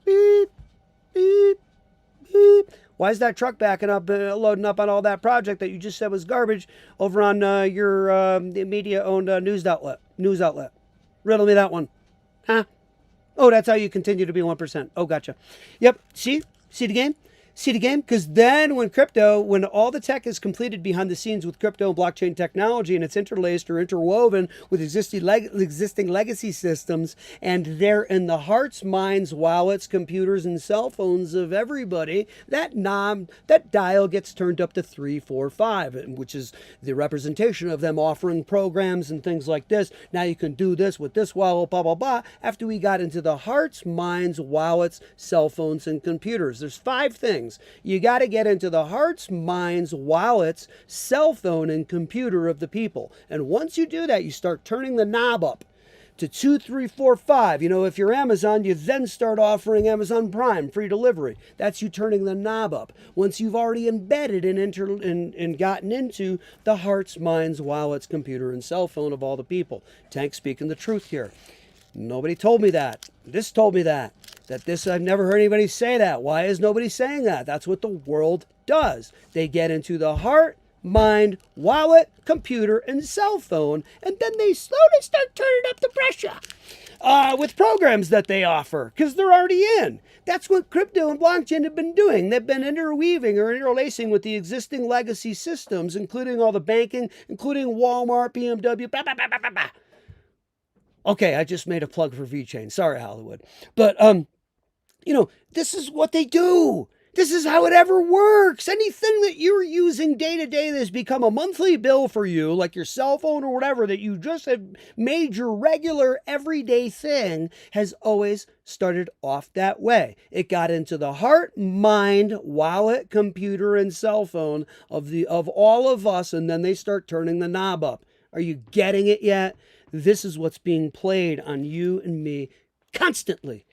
A: beep, beep, beep. Why is that truck backing up, loading up on all that project that you just said was garbage over on your media-owned news outlet? Riddle me that one. Huh? Oh, that's how you continue to be 1%. Oh, gotcha. Yep. See the game? Because then when all the tech is completed behind the scenes with crypto and blockchain technology, and it's interlaced or interwoven with existing legacy systems, and they're in the hearts, minds, wallets, computers, and cell phones of everybody, that dial gets turned up to 3, 4, 5, which is the representation of them offering programs and things like this. Now you can do this with this wallet, blah, blah, blah. After we got into the hearts, minds, wallets, cell phones, and computers, there's 5 things. You got to get into the hearts, minds, wallets, cell phone, and computer of the people. And once you do that, you start turning the knob up to 2, 3, 4, 5. If you're Amazon, you then start offering Amazon Prime free delivery. That's you turning the knob up. Once you've already embedded and gotten into the hearts, minds, wallets, computer, and cell phone of all the people. Tank speaking the truth here. Nobody told me that. This told me that. I've never heard anybody say that. Why is nobody saying that? That's what the world does. They get into the heart, mind, wallet, computer, and cell phone, and then they slowly start turning up the pressure with programs that they offer, because they're already in. That's what crypto and blockchain have been doing. They've been interweaving or interlacing with the existing legacy systems, including all the banking, including Walmart, BMW, blah, blah, blah, blah, blah. Okay, I just made a plug for VeChain. Sorry, Hollywood. But, this is what they do. This is how it ever works. Anything that you're using day to day that's become a monthly bill for you, like your cell phone or whatever, that you just have made your regular everyday thing, has always started off that way. It got into the heart, mind, wallet, computer, and cell phone of all of us, and then they start turning the knob up. Are you getting it yet? This is what's being played on you and me constantly.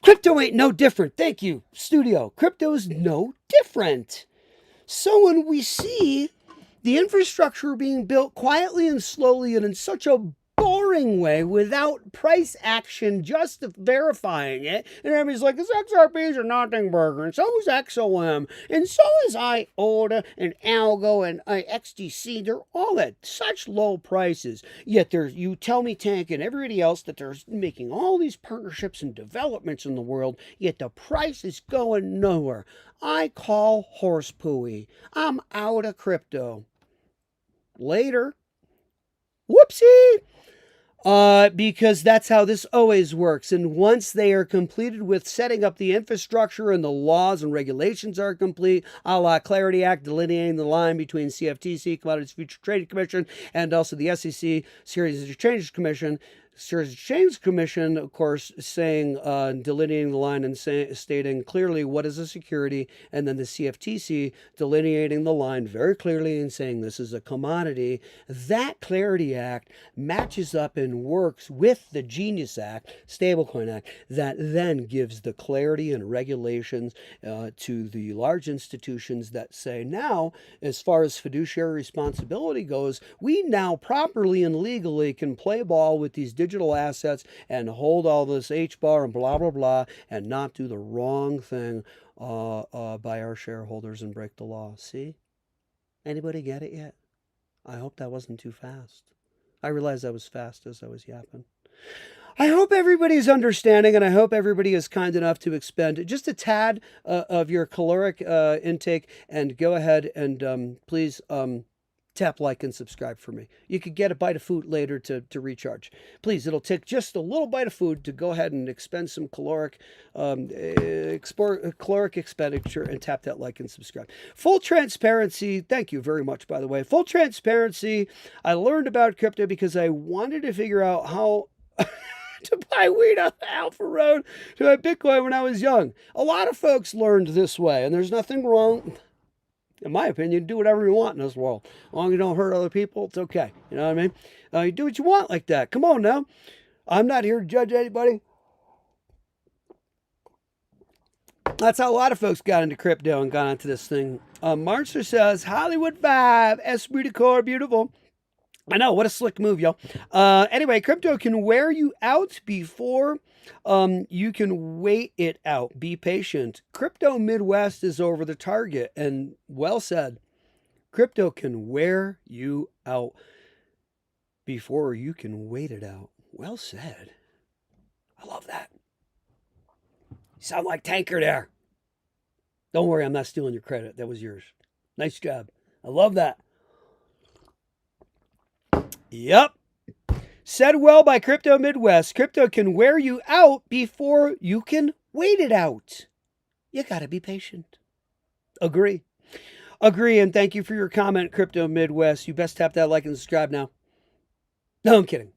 A: Crypto ain't no different. Thank you, studio. Crypto's no different. So when we see the infrastructure being built quietly and slowly and in such a boring way without price action just verifying it, and everybody's like, this XRP is a nothing burger, and so is XOM, and so is IOTA and Algo and XDC. They're all at such low prices. Yet you tell me, Tank, and everybody else that they're making all these partnerships and developments in the world, yet the price is going nowhere. I call horse pooey. I'm out of crypto. Later. Whoopsie! Because that's how this always works. And once they are completed with setting up the infrastructure and the laws and regulations are complete, a la Clarity Act, delineating the line between CFTC, Commodities Futures Trading Commission, and also the SEC, Securities and Exchange Commission, of course, saying, delineating the line and stating clearly what is a security, and then the CFTC delineating the line very clearly and saying this is a commodity. That Clarity Act matches up and works with the Genius Act, Stablecoin Act, that then gives the clarity and regulations to the large institutions that say now, as far as fiduciary responsibility goes, we now properly and legally can play ball with these digital assets and hold all this H-bar and blah, blah, blah, and not do the wrong thing by our shareholders and break the law. See? Anybody get it yet? I hope that wasn't too fast. I realized I was fast as I was yapping. I hope everybody's understanding, and I hope everybody is kind enough to expend just a tad of your caloric intake, and go ahead and please tap like and subscribe for me. You could get a bite of food later to recharge. Please, it'll take just a little bite of food to go ahead and expend some caloric expenditure, and tap that like and subscribe. Full transparency, thank you very much, by the way. Full transparency, I learned about crypto because I wanted to figure out how to buy weed on the Alpha Road to buy Bitcoin when I was young. A lot of folks learned this way, and there's nothing wrong. In my opinion, do whatever you want in this world. As long as you don't hurt other people, it's okay. You know what I mean? You do what you want like that. Come on now. I'm not here to judge anybody. That's how a lot of folks got into crypto and got into this thing. Marster says, Hollywood Vibe, esprit de corps, beautiful. I know, what a slick move, y'all. Anyway, crypto can wear you out before you can wait it out. Be patient. Crypto Midwest is over the target, and well said. Crypto can wear you out before you can wait it out. Well said. I love that. You sound like Tanker there. Don't worry, I'm not stealing your credit. That was yours. Nice job. I love that. Yep. Said well by Crypto Midwest. Crypto can wear you out before you can wait it out. You got to be patient. Agree. Agree, and thank you for your comment, Crypto Midwest. You best tap that like and subscribe now. No, I'm kidding.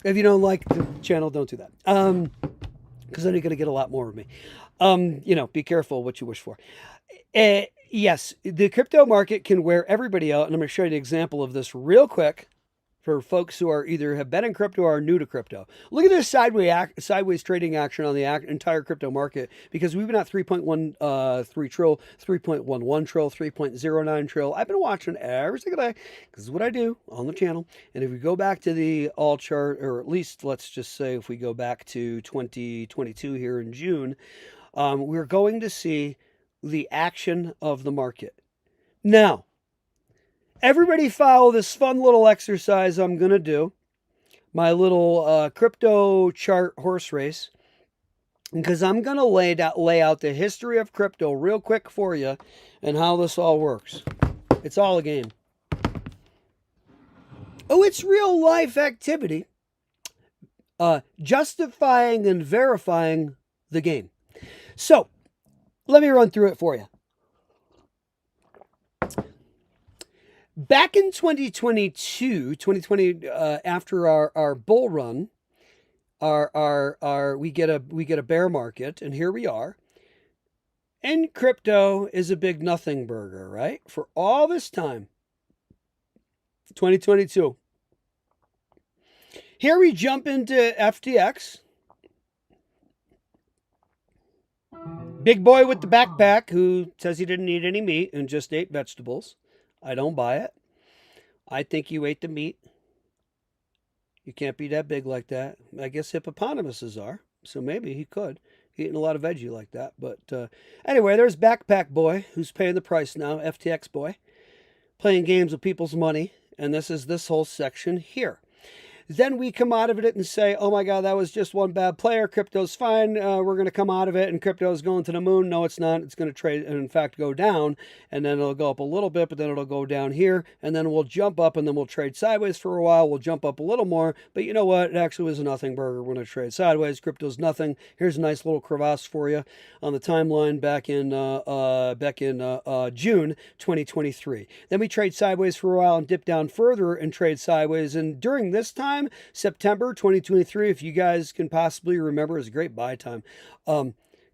A: If you don't like the channel, don't do that. Because then you're going to get a lot more of me. Be careful what you wish for. Yes, the crypto market can wear everybody out, and I'm going to show you an example of this real quick. For folks who are either have been in crypto or are new to crypto. Look at this sideways trading action on the entire crypto market, because we've been at 3.13 trill, 3.11 trill, 3.09 trill. I've been watching every single day because this is what I do on the channel. And if we go back to the all chart, or at least let's just say if we go back to 2022 here in June, we're going to see the action of the market. Now, everybody follow this fun little exercise I'm going to do. My little crypto chart horse race. Because I'm going to lay out the history of crypto real quick for you and how this all works. It's all a game. Oh, it's real life activity. Justifying and verifying the game. So, Let me run through it for you. Back in 2020, after our bull run, we get a bear market, and here we are. And crypto is a big nothing burger, right? For all this time, 2022. Here we jump into FTX. Big boy with the backpack who says he didn't eat any meat and just ate vegetables. I don't buy it. I think you ate the meat. You can't be that big like that. I guess hippopotamuses are, so maybe he could. Eating a lot of veggie like that. But anyway, there's Backpack Boy, who's paying the price now, FTX Boy, playing games with people's money. And this is this whole section here. Then we come out of it and say, oh my God, that was just one bad player. Crypto's fine. We're going to come out of it, and crypto's going to the moon. No, it's not. It's going to trade and, in fact, go down. And then it'll go up a little bit, but then it'll go down here. And then we'll jump up, and then we'll trade sideways for a while. We'll jump up a little more. But you know what? It actually was a nothing burger. We're going to trade sideways. Crypto's nothing. Here's a nice little crevasse for you on the timeline back in June 2023. Then we trade sideways for a while and dip down further and trade sideways. And during this time, September 2023, if you guys can possibly remember, is a great buy time.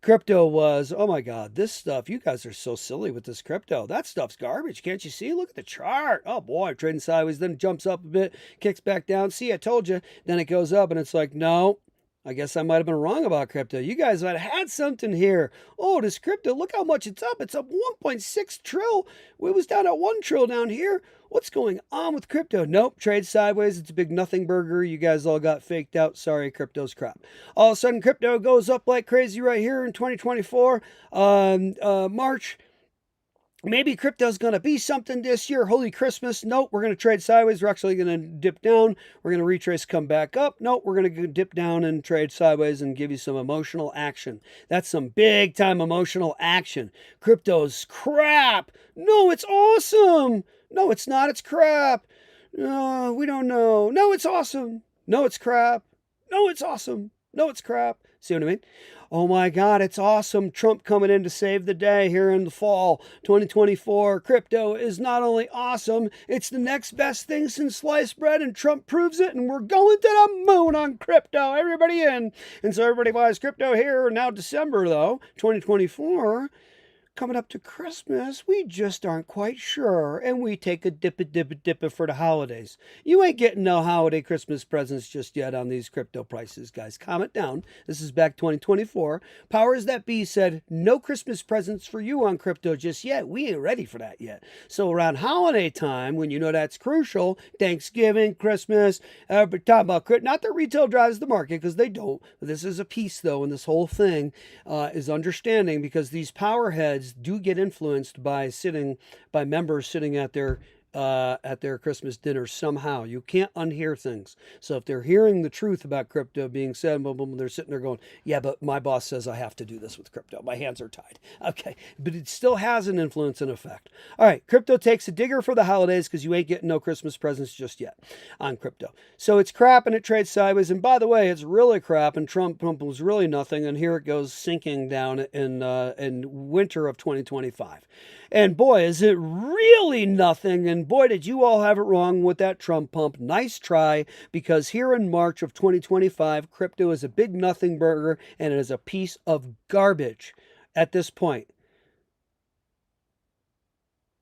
A: Crypto was, oh my God, this stuff, you guys are so silly with this crypto. That stuff's garbage. Can't you see? Look at the chart. Oh boy, trading sideways, then it jumps up a bit, kicks back down. See, I told you. Then it goes up and it's like, no, I guess I might have been wrong about crypto. You guys might have had something here. Oh, this crypto, look how much it's up. It's up 1.6 trill. It was down at 1 trill down here. What's going on with crypto? Nope, trade sideways. It's a big nothing burger. You guys all got faked out. Sorry, crypto's crap. All of a sudden, crypto goes up like crazy right here in 2024, March. Maybe crypto's going to be something this year. Holy Christmas. Nope, we're going to trade sideways. We're actually going to dip down. We're going to retrace, come back up. Nope, we're going to dip down and trade sideways and give you some emotional action. That's some big time emotional action. Crypto's crap. No, it's awesome. No, it's not. It's crap. No, we don't know. No, it's awesome. No, it's crap. No, it's awesome. No, it's crap. See what I mean? Oh my God, it's awesome. Trump coming in to save the day here in the fall 2024. Crypto is not only awesome, it's the next best thing since sliced bread, and Trump proves it, and we're going to the moon on crypto. Everybody in. And so everybody buys crypto here. Now December, though, 2024. Coming up to Christmas, we just aren't quite sure, and we take a dippa for the holidays. You ain't getting no holiday Christmas presents just yet on these crypto prices, guys. Calm it down. This is back 2024. Powers that be said, no Christmas presents for you on crypto just yet. We ain't ready for that yet. So around holiday time, when you know that's crucial, Thanksgiving, Christmas, talking about, not that retail drives the market, because they don't. This is a piece, though, and this whole thing is understanding, because these power heads do get influenced by members sitting at their Christmas dinner somehow. You can't unhear things. So if they're hearing the truth about crypto being said, they're sitting there going, yeah, but my boss says I have to do this with crypto. My hands are tied. Okay, but it still has an influence and effect. All right, crypto takes a digger for the holidays because you ain't getting no Christmas presents just yet on crypto. So it's crap and it trades sideways. And by the way, it's really crap, and Trump was really nothing. And here it goes sinking down in winter of 2025. And boy, is it really nothing. And boy, did you all have it wrong with that Trump pump. Nice try, because here in March of 2025, crypto is a big nothing burger, and it is a piece of garbage at this point.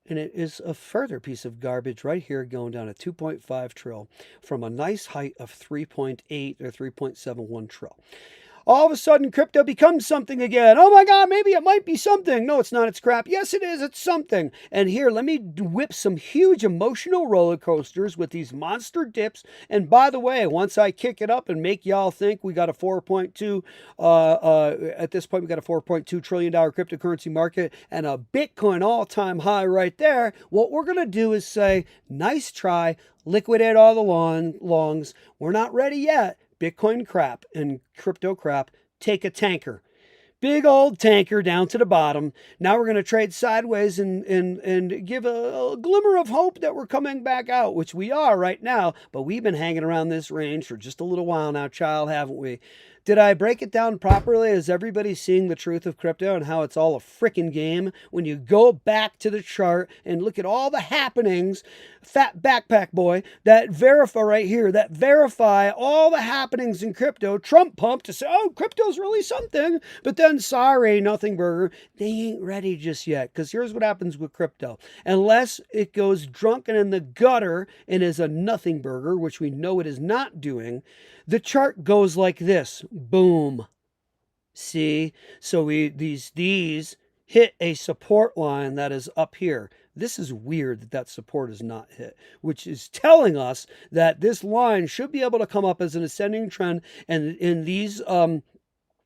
A: And it is a further piece of garbage right here, going down at 2.5 trill from a nice height of 3.8 or 3.71 trill. All of a sudden, crypto becomes something again. Oh my God, maybe it might be something. No, it's not. It's crap. Yes, it is. It's something. And here, let me whip some huge emotional roller coasters with these monster dips. And by the way, once I kick it up and make y'all think we got a 4.2, at this point, we got a $4.2 trillion cryptocurrency market and a Bitcoin all-time high right there, what we're going to do is say, nice try, liquidate all the longs. We're not ready yet. Bitcoin crap and crypto crap, take a tanker. Big old tanker down to the bottom. Now we're going to trade sideways and give a glimmer of hope that we're coming back out, which we are right now. But we've been hanging around this range for just a little while now, child, haven't we? Did I break it down properly? Is everybody seeing the truth of crypto and how it's all a freaking game? When you go back to the chart and look at all the happenings, fat backpack boy, that verify right here, that verify all the happenings in crypto, Trump pumped to say, oh, crypto's really something. But then, sorry, nothing burger, they ain't ready just yet. Because here's what happens with crypto. Unless it goes drunken in the gutter and is a nothing burger, which we know it is not doing, the chart goes like this. Boom. See? So these hit a support line that is up here. This is weird that that support is not hit, which is telling us that this line should be able to come up as an ascending trend, and in these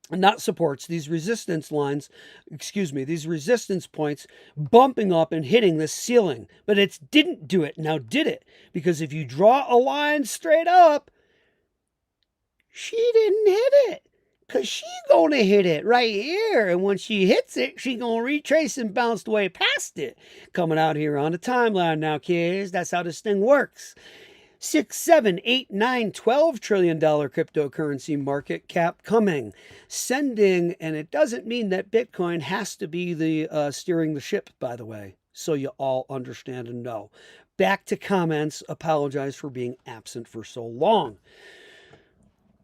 A: not supports, these resistance lines, these resistance points bumping up and hitting the ceiling. But it didn't do it. Now did it? Because if you draw a line straight up, she didn't hit it. Because she going to hit it right here. And when she hits it, she going to retrace and bounce the way past it. Coming out here on the timeline now, kids. That's how this thing works. 6, 7, 8, 9, $12 trillion cryptocurrency market cap coming, sending, and it doesn't mean that Bitcoin has to be the steering the ship, by the way, so you all understand and know. Back to comments. Apologize for being absent for so long.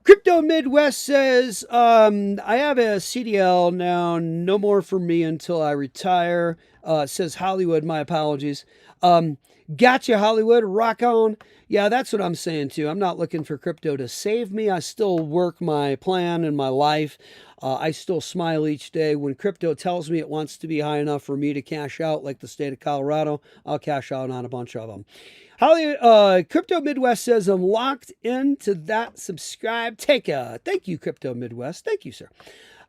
A: Crypto Midwest says, I have a CDL now, no more for me until I retire. Says Hollywood, my apologies. Gotcha, Hollywood, rock on. Yeah, that's what I'm saying too. I'm not looking for crypto to save me. I still work my plan in my life. I still smile each day. When crypto tells me it wants to be high enough for me to cash out, like the state of Colorado, I'll cash out on a bunch of them. Crypto Midwest says, I'm locked into that subscribe. Thank you, Crypto Midwest. Thank you, sir.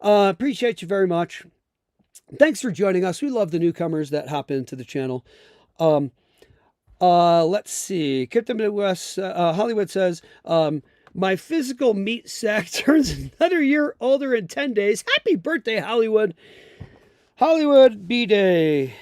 A: Appreciate you very much. Thanks for joining us. We love the newcomers that hop into the channel. Let's see. Crypto Midwest, Hollywood says, my physical meat sack turns another year older in 10 days. Happy birthday, Hollywood. Hollywood B-Day.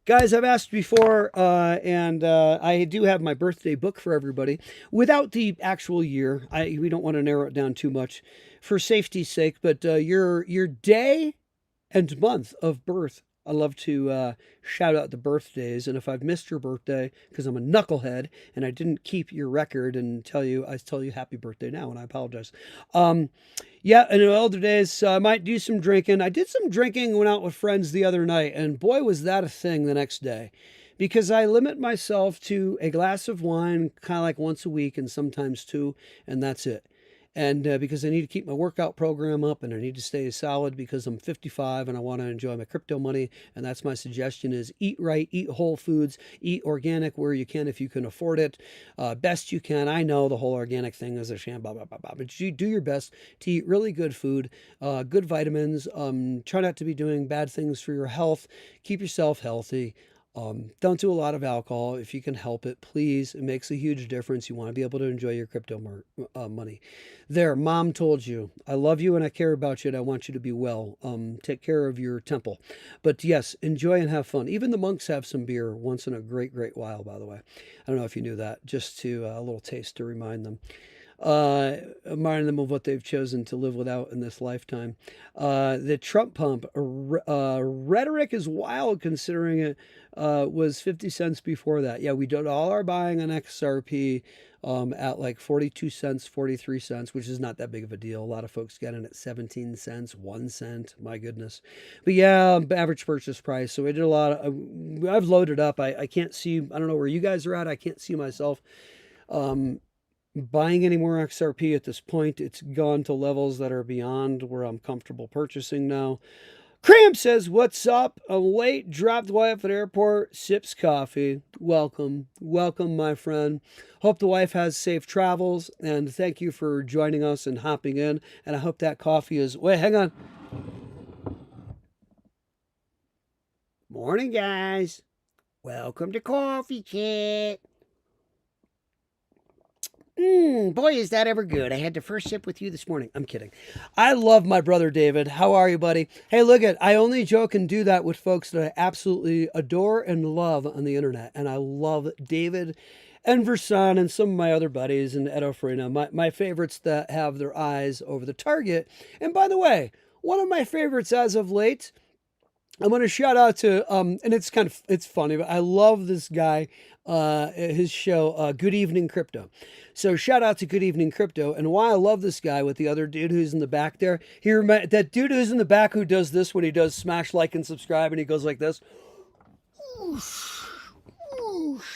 A: Guys, I've asked before, and I do have my birthday book for everybody without the actual year. We don't want to narrow it down too much for safety's sake, but your day and month of birth. I love to shout out the birthdays, and if I've missed your birthday because I'm a knucklehead and I didn't keep your record and tell you happy birthday now, and I apologize. Yeah, in the older days, I might do some drinking. I did some drinking, went out with friends the other night, and boy, was that a thing the next day. Because I limit myself to a glass of wine, kind of like once a week, and sometimes two, and that's it. And because I need to keep my workout program up and I need to stay solid because I'm 55 and I want to enjoy my crypto money. And that's my suggestion is eat right, eat whole foods, eat organic where you can if you can afford it. Best you can. I know the whole organic thing is a sham, blah, blah, blah, blah. But you do your best to eat really good food, good vitamins. Try not to be doing bad things for your health. Keep yourself healthy. Don't do a lot of alcohol if you can help it, please. It makes a huge difference. You want to be able to enjoy your crypto money. There, mom told you, I love you and I care about you and I want you to be well. Take care of your temple. But yes, enjoy and have fun. Even the monks have some beer once in a great, great while, by the way. I don't know if you knew that. Just to a little taste to remind them. Remind them of what they've chosen to live without in this lifetime. The Trump pump rhetoric is wild considering it was 50 cents before that. Yeah, we did all our buying on XRP at like 42 cents, 43 cents, which is not that big of a deal. A lot of folks get in at 17 cents, 1 cent. My goodness. But yeah, average purchase price. So we did a lot of, I've loaded up. I can't see, I don't know where you guys are at. I can't see myself buying any more XRP at this point. It's gone to levels that are beyond where I'm comfortable purchasing now. Cram says, what's up? I'm late, dropped wife at airport, sips coffee. Welcome, my friend. Hope the wife has safe travels, and thank you for joining us and hopping in. And I hope that coffee is, wait, hang on. Morning, guys. Welcome to Coffee Chat. Boy, is that ever good. I had the first sip with you this morning. I'm kidding. I love my brother David. How are you, buddy? Hey, look I only joke and do that with folks that I absolutely adore and love on the internet. And I love David and Versan and some of my other buddies and Edo Farina, my favorites that have their eyes over the target. And by the way, one of my favorites as of late, I want to shout out to and it's funny, but I love this guy, his show, Good Evening Crypto. So shout out to Good Evening Crypto. And why I love this guy with the other dude who's in the back there, that dude who's in the back who does this when he does smash like and subscribe and he goes like this.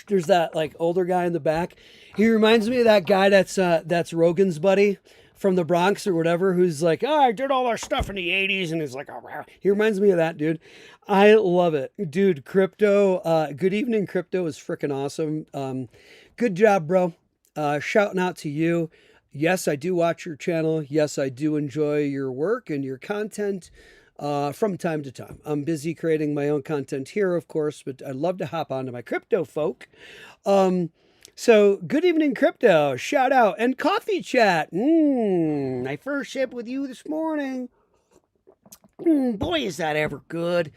A: There's that like older guy in the back. He reminds me of that guy that's Rogan's buddy from the Bronx or whatever, who's like, oh, I did all our stuff in the 80s. And he's like, oh, wow. He reminds me of that dude. I love it. Dude, crypto, Good Evening Crypto is freaking awesome. Good job, bro. Shouting out to you. Yes, I do watch your channel. Yes, I do enjoy your work and your content from time to time. I'm busy creating my own content here, of course, but I'd love to hop onto my crypto folk. So, Good Evening Crypto, shout out, and Coffee Chat. My first sip with you this morning. Boy, is that ever good.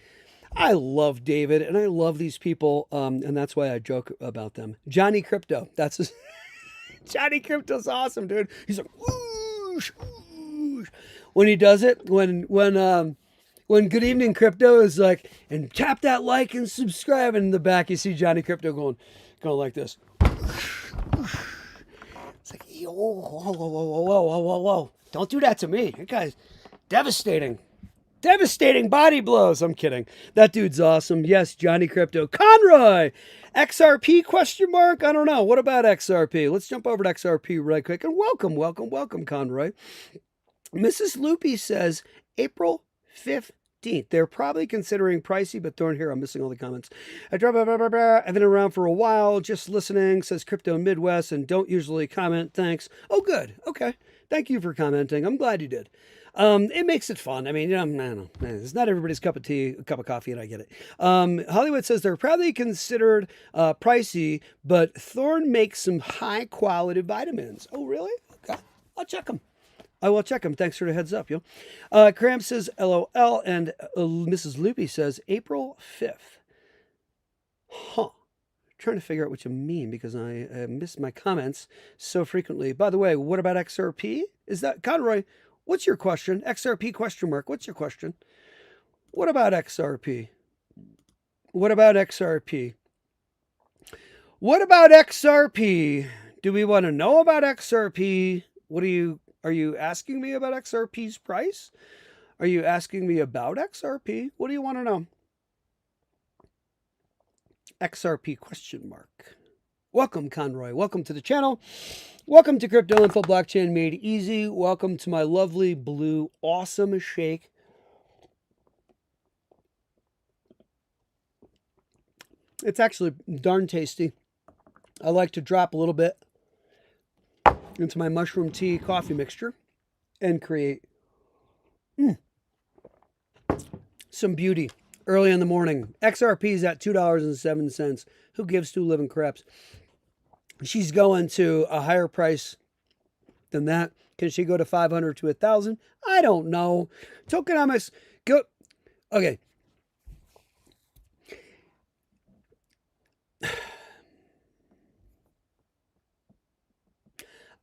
A: I love David, and I love these people, and that's why I joke about them. Johnny Crypto, that's his... Johnny Crypto's awesome, dude. He's like, whoosh, whoosh. When he does it, when Good Evening Crypto is like, and tap that like and subscribe, and in the back you see Johnny Crypto going like this. It's like, whoa. Don't do that to me. That guy's devastating. Devastating body blows. I'm kidding. That dude's awesome. Yes, Johnny Crypto. Conroy! XRP question mark? I don't know. What about XRP? Let's jump over to XRP right quick. And welcome, Conroy. Mrs. Loopy says April 15th. They're probably considering pricey, but darn here, I'm missing all the comments. I've been around for a while, just listening, says Crypto Midwest, and don't usually comment. Thanks. Oh, good. Okay. Thank you for commenting. I'm glad you did. It makes it fun. I mean, I don't know. It's not everybody's cup of tea, a cup of coffee, and I get it. Hollywood says they're probably considered pricey, but Thorne makes some high-quality vitamins. Oh, really? Okay. I'll check them. I will check them. Thanks for the heads up, yo. Cram says LOL, and Mrs. Loopy says April 5th. Huh. Trying to figure out what you mean because I miss my comments so frequently. By the way, what about XRP? Is that Conroy? What's your question? XRP question mark. What's your question? What about XRP? What about XRP? What about XRP? Do we want to know about XRP? Are you asking me about XRP's price? Are you asking me about XRP? What do you want to know? XRP question mark. Welcome, Conroy. Welcome to the channel. Welcome to Crypto Info Blockchain Made Easy. Welcome to my lovely blue awesome shake. It's actually darn tasty. I like to drop a little bit into my mushroom tea coffee mixture and create some beauty early in the morning. XRP is at $2.07. Who gives two living craps? She's going to a higher price than that. Can she go to 500 to 1,000? I don't know. Tokenomics, go. Okay.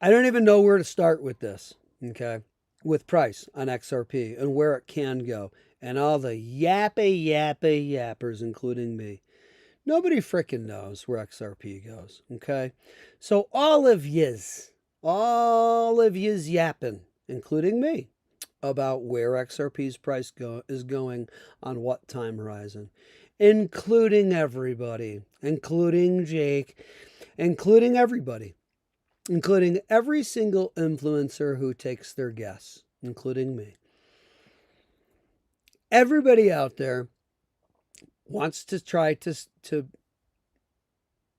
A: I don't even know where to start with this, okay, with price on XRP and where it can go. And all the yappers, including me. Nobody frickin' knows where XRP goes, okay? So all of yous yapping, including me, about where XRP's price is going on what time horizon, including everybody, including Jake, including everybody. Including every single influencer who takes their guess, including me. Everybody out there wants to try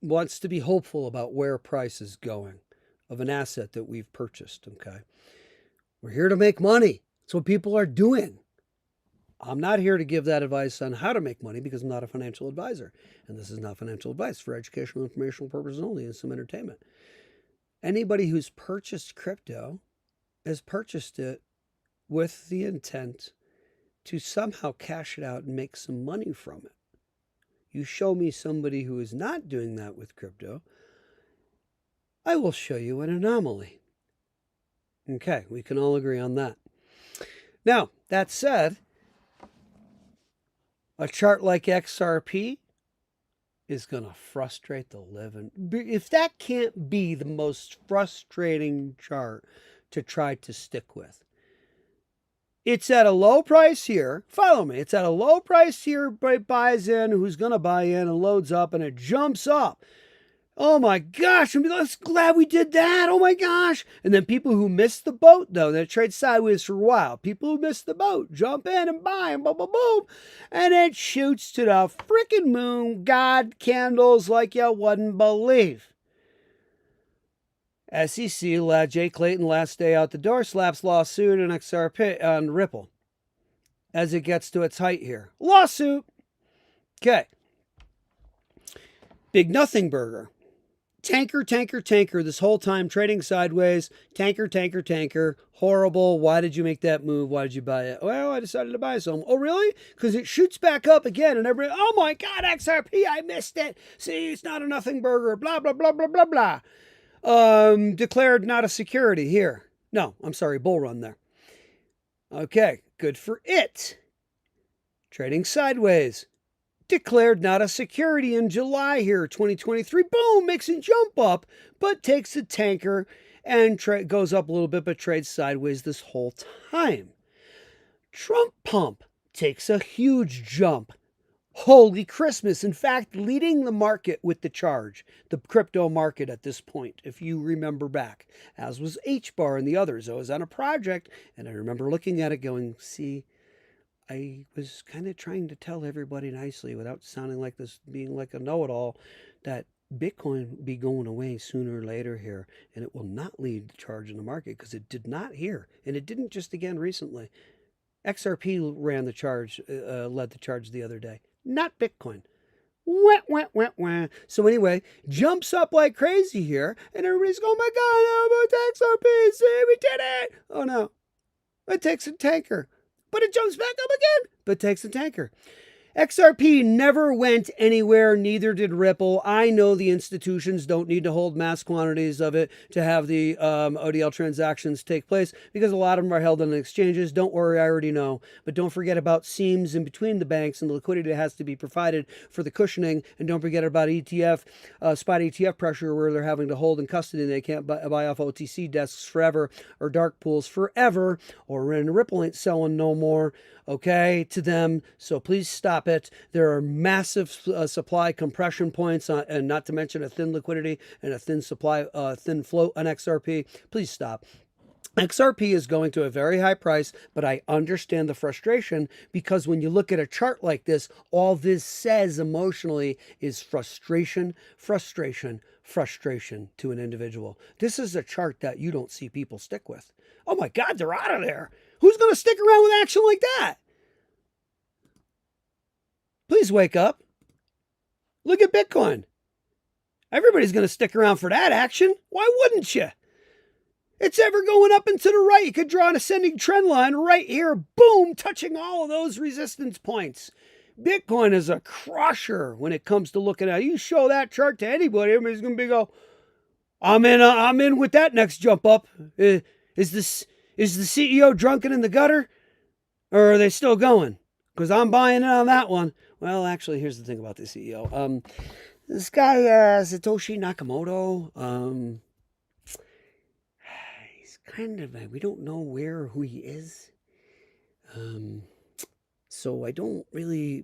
A: wants to be hopeful about where price is going of an asset that we've purchased, okay? We're here to make money. That's what people are doing. I'm not here to give that advice on how to make money because I'm not a financial advisor. And this is not financial advice for educational, informational purposes only and some entertainment. Anybody who's purchased crypto has purchased it with the intent to somehow cash it out and make some money from it. You show me somebody who is not doing that with crypto, I will show you an anomaly. Okay, we can all agree on that. Now, that said, a chart like XRP is going to frustrate the living. If that can't be the most frustrating chart to try to stick with. It's at a low price here. Follow me. It's at a low price here. Buys in. Who's going to buy in and loads up and it jumps up. Oh my gosh. I'm glad we did that. Oh my gosh. And then people who missed the boat, though, that trade sideways for a while. People who missed the boat jump in and buy and boom, boom, boom. And it shoots to the freaking moon. God candles like you wouldn't believe. SEC, Jay Clayton, last day out the door, slaps lawsuit on XRP on Ripple as it gets to its height here. Lawsuit. Okay. Big nothing burger. Tanker this whole time, trading sideways. Tanker. Horrible. Why did you make that move? Why did you buy it? Well, I decided to buy some. Oh, really? Because it shoots back up again and everybody, oh my God, XRP, I missed it. See, it's not a nothing burger. Blah, blah, blah, blah, blah, blah. Declared not a security here. No, I'm sorry, bull run there. Okay, good for it. Trading sideways. Declared not a security in July here, 2023. Boom, makes it jump up, but takes a tanker and goes up a little bit, but trades sideways this whole time. Trump pump takes a huge jump. Holy Christmas. In fact, leading the market with the charge, the crypto market at this point, if you remember back, as was HBAR and the others. I was on a project and I remember looking at it going, see, I was kind of trying to tell everybody nicely without sounding like this, being like a know-it-all, that Bitcoin be going away sooner or later here, and it will not lead the charge in the market because it did not here. And it didn't just again recently. XRP ran the charge, led the charge the other day. Not Bitcoin. Wah. So anyway, jumps up like crazy here, and everybody's going, oh my God, XRP, see, we did it. Oh no, it takes a tanker, but it jumps back up again, but takes a tanker. XRP never went anywhere, neither did Ripple. I know the institutions don't need to hold mass quantities of it to have the ODL transactions take place because a lot of them are held on exchanges. Don't worry, I already know. But don't forget about seams in between the banks and the liquidity that has to be provided for the cushioning. And don't forget about ETF, spot ETF pressure where they're having to hold in custody and they can't buy off OTC desks forever or dark pools forever, or when Ripple ain't selling no more. Okay, to them. So please stop it. There are massive supply compression points, and not to mention a thin liquidity and a thin supply, thin float on XRP. Please stop. XRP is going to a very high price, but I understand the frustration because when you look at a chart like this, all this says emotionally is frustration to an individual. This is a chart that you don't see people stick with. Oh my God, they're out of there. Who's going to stick around with action like that? Please wake up. Look at Bitcoin. Everybody's going to stick around for that action. Why wouldn't you? It's ever going up and to the right. You could draw an ascending trend line right here. Boom, touching all of those resistance points. Bitcoin is a crusher when it comes to looking at it. You show that chart to anybody, everybody's going to go, I'm in with that next jump up. Is the CEO drunken in the gutter? Or are they still going? Because I'm buying in on that one. Well, actually, here's the thing about the CEO. This guy, Satoshi Nakamoto, he's kind of, we don't know who he is. So I don't really,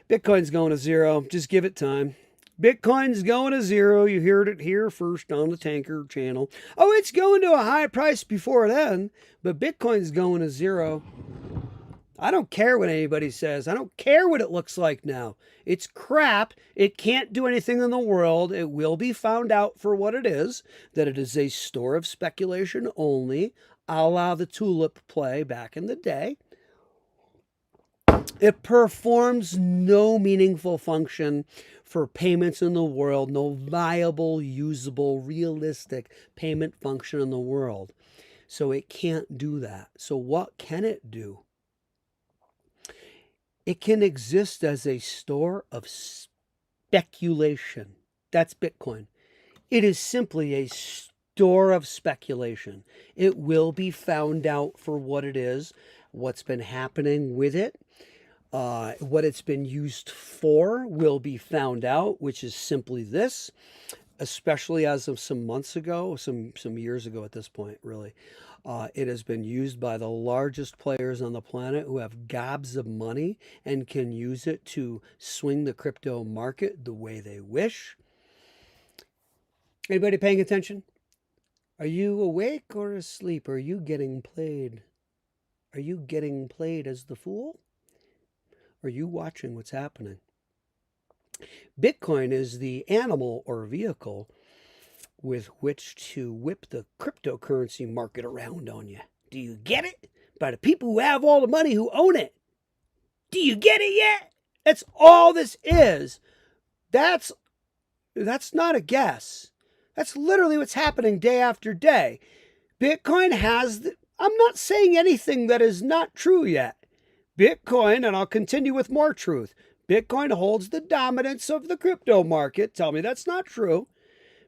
A: Bitcoin's going to zero. Just give it time. Bitcoin's going to zero. You heard it here first on the Tanker channel. Oh, it's going to a high price before then, but Bitcoin's going to zero. I don't care what anybody says. I don't care what it looks like now. It's crap. It can't do anything in the world. It will be found out for what it is, that it is a store of speculation only, a la the tulip play back in the day. It performs no meaningful function for payments in the world, no viable, usable, realistic payment function in the world. So it can't do that. So what can it do? It can exist as a store of speculation. That's Bitcoin. It is simply a store of speculation. It will be found out for what it is, what's been happening with it. What it's been used for will be found out, which is simply this, especially as of some months ago, some years ago at this point, really. It has been used by the largest players on the planet who have gobs of money and can use it to swing the crypto market the way they wish. Anybody paying attention? Are you awake or asleep? Are you getting played? Are you getting played as the fool? Are you watching what's happening? Bitcoin is the animal or vehicle with which to whip the cryptocurrency market around on you. Do you get it? By the people who have all the money who own it. Do you get it yet? That's all this is. That's not a guess. That's literally what's happening day after day. Bitcoin has, I'm not saying anything that is not true yet. Bitcoin, and I'll continue with more truth, Bitcoin holds the dominance of the crypto market. Tell me that's not true.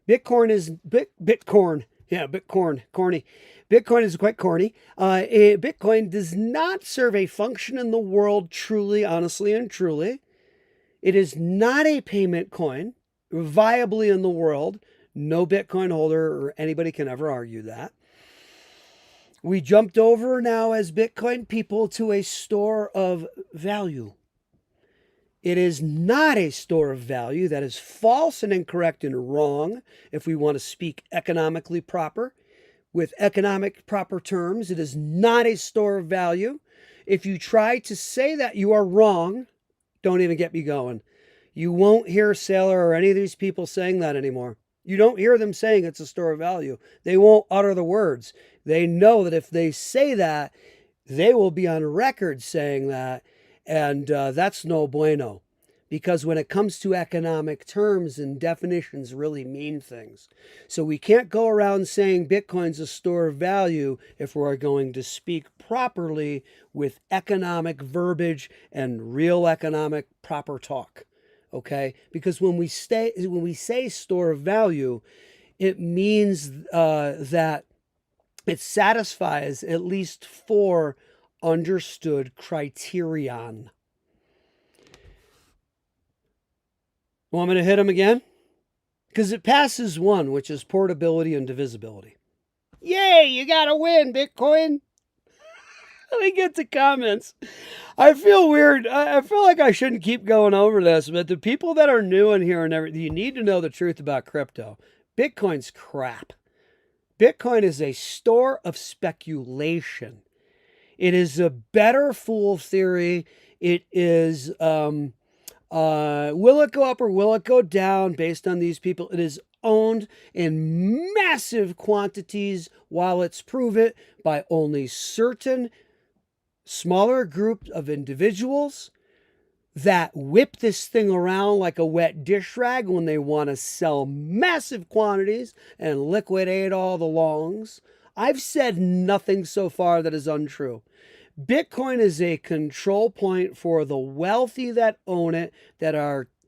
A: Bitcoin is Bitcoin. Yeah, Bitcoin, corny. Bitcoin is quite corny. Bitcoin does not serve a function in the world truly, honestly, and truly. It is not a payment coin viably in the world. No Bitcoin holder or anybody can ever argue that. We jumped over now as Bitcoin people to a store of value. It is not a store of value. That is false and incorrect and wrong if we want to speak economically proper. With economic proper terms, it is not a store of value. If you try to say that, you are wrong. Don't even get me going. You won't hear Saylor or any of these people saying that anymore. You don't hear them saying it's a store of value. They won't utter the words. They know that if they say that, they will be on record saying that, and that's no bueno. Because when it comes to economic terms and definitions really mean things. So we can't go around saying Bitcoin's a store of value if we're going to speak properly with economic verbiage and real economic proper talk. Okay? Because when we say store of value, it means that it satisfies at least 4 understood criterion. Want me to hit them again? Because it passes one, which is portability and divisibility. Yay, you got to win, Bitcoin. Let me get to comments. I feel weird. I feel like I shouldn't keep going over this, but the people that are new in here and everything, you need to know the truth about crypto. Bitcoin's crap. Bitcoin is a store of speculation. It is a better fool theory. It is, will it go up or will it go down based on these people? It is owned in massive quantities while it's proven by only certain smaller group of individuals that whip this thing around like a wet dish rag when they want to sell massive quantities and liquidate all the longs. I've said nothing so far that is untrue. Bitcoin is a control point for the wealthy that own it, that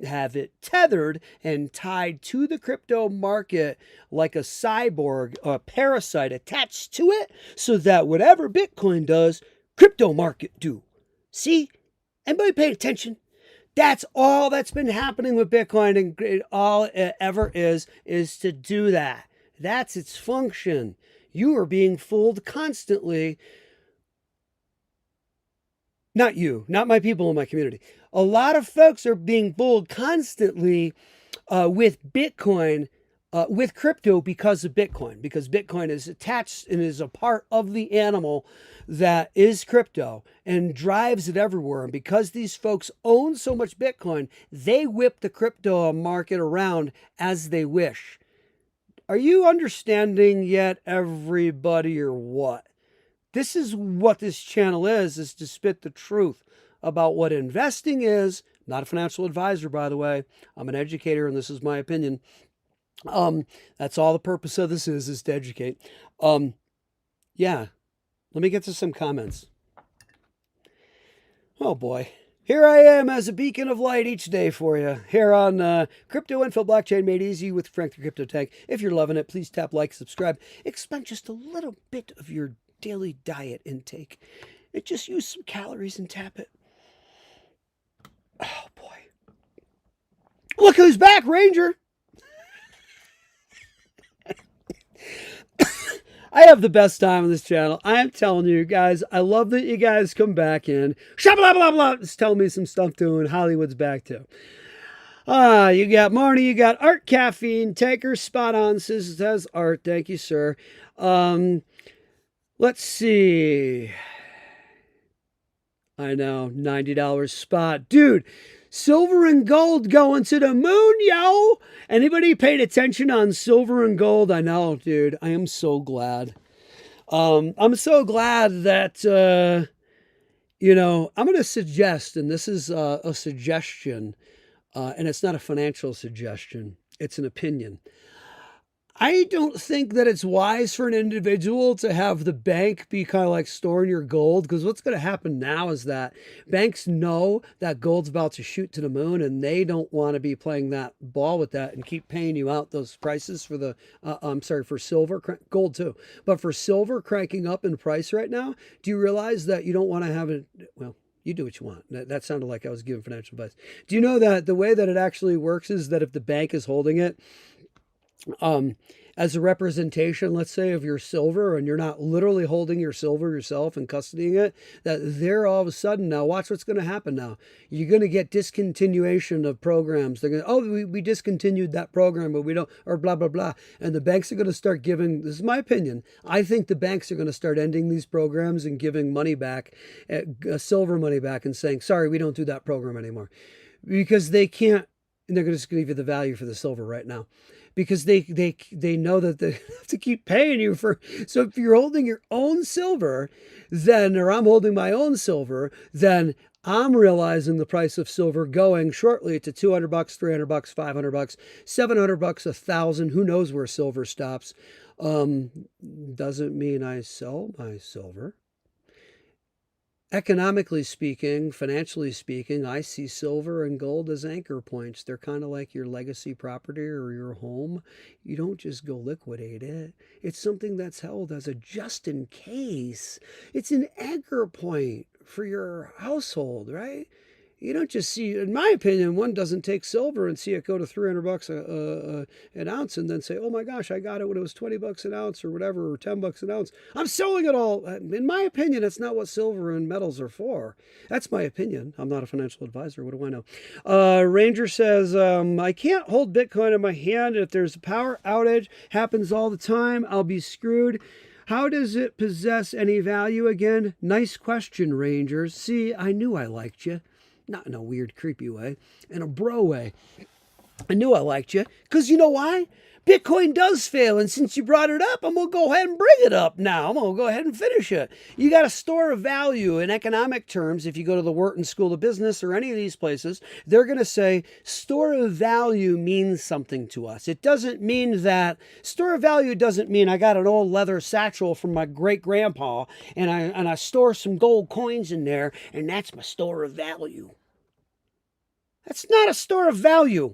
A: have it tethered and tied to the crypto market like a cyborg or a parasite attached to it, so that whatever Bitcoin does, crypto market do. See? Anybody paying attention? That's all that's been happening with Bitcoin, and all it ever is to do that. That's its function. You are being fooled constantly. Not you, not my people in my community. A lot of folks are being fooled constantly with Bitcoin, with crypto because of Bitcoin, because Bitcoin is attached and is a part of the animal that is crypto and drives it everywhere. And because these folks own so much Bitcoin, they whip the crypto market around as they wish. Are you understanding yet, everybody, or what? This is what this channel is to spit the truth about what investing is. Not a financial advisor, by the way. I'm an educator, and this is my opinion. That's all the purpose of this is to educate. Yeah, let me get to some comments. Oh boy. Here I am as a beacon of light each day for you here on Crypto Info Blockchain Made Easy with Frank the Crypto Tank. If you're loving it, please tap like, subscribe. Expend just a little bit of your daily diet intake. And just use some calories and tap it. Oh boy. Look who's back, Ranger. I have the best time on this channel. I am telling you guys, I love that you guys come back in. Blah, blah, blah. Just tell me some stuff too, and Hollywood's back too. You got Marnie, you got Art Caffeine, Taker, spot on, says Art. Thank you, sir. Let's see. I know, $90 spot. Dude, silver and gold going to the moon, yo. Anybody paid attention on silver and gold? I know, dude. I am so glad. I'm so glad that, I'm going to suggest, and this is a suggestion, and it's not a financial suggestion. It's an opinion. I don't think that it's wise for an individual to have the bank be kind of like storing your gold, because what's going to happen now is that banks know that gold's about to shoot to the moon, and they don't want to be playing that ball with that and keep paying you out those prices for the, for silver, gold too. But for silver cranking up in price right now, do you realize that you don't want to have it, well, you do what you want. That sounded like I was giving financial advice. Do you know that the way that it actually works is that if the bank is holding it, as a representation, let's say, of your silver, and you're not literally holding your silver yourself and custodying it, that they're all of a sudden now, watch what's going to happen now. You're going to get discontinuation of programs. They're going to, we discontinued that program, but we don't, or blah, blah, blah. And the banks are going to start giving, this is my opinion, I think the banks are going to start ending these programs and giving money back, silver money back, and saying, sorry, we don't do that program anymore. Because they can't, and they're going to give you the value for the silver right now. Because they know that they have to keep paying you for. So if you're holding your own silver, then, or I'm holding my own silver, then I'm realizing the price of silver going shortly to $200, $300, $500, $700, $1,000. Who knows where silver stops? Doesn't mean I sell my silver. Economically speaking, financially speaking, I see silver and gold as anchor points. They're kind of like your legacy property or your home. You don't just go liquidate it. It's something that's held as a just in case. It's an anchor point for your household, right? You don't just see, in my opinion, one doesn't take silver and see it go to $300 an ounce and then say, oh my gosh, I got it when it was $20 an ounce or whatever, or $10 an ounce. I'm selling it all. In my opinion, that's not what silver and metals are for. That's my opinion. I'm not a financial advisor. What do I know? Ranger says, I can't hold Bitcoin in my hand. If there's a power outage, happens all the time, I'll be screwed. How does it possess any value again? Nice question, Rangers. See, I knew I liked you. Not in a weird, creepy way, in a bro way. I knew I liked you, because you know why? Bitcoin does fail, and since you brought it up, I'm going to go ahead and bring it up now. I'm going to go ahead and finish it. You got a store of value in economic terms. If you go to the Wharton School of Business or any of these places, they're going to say store of value means something to us. It doesn't mean that, store of value doesn't mean I got an old leather satchel from my great-grandpa, and I store some gold coins in there, and that's my store of value. That's not a store of value.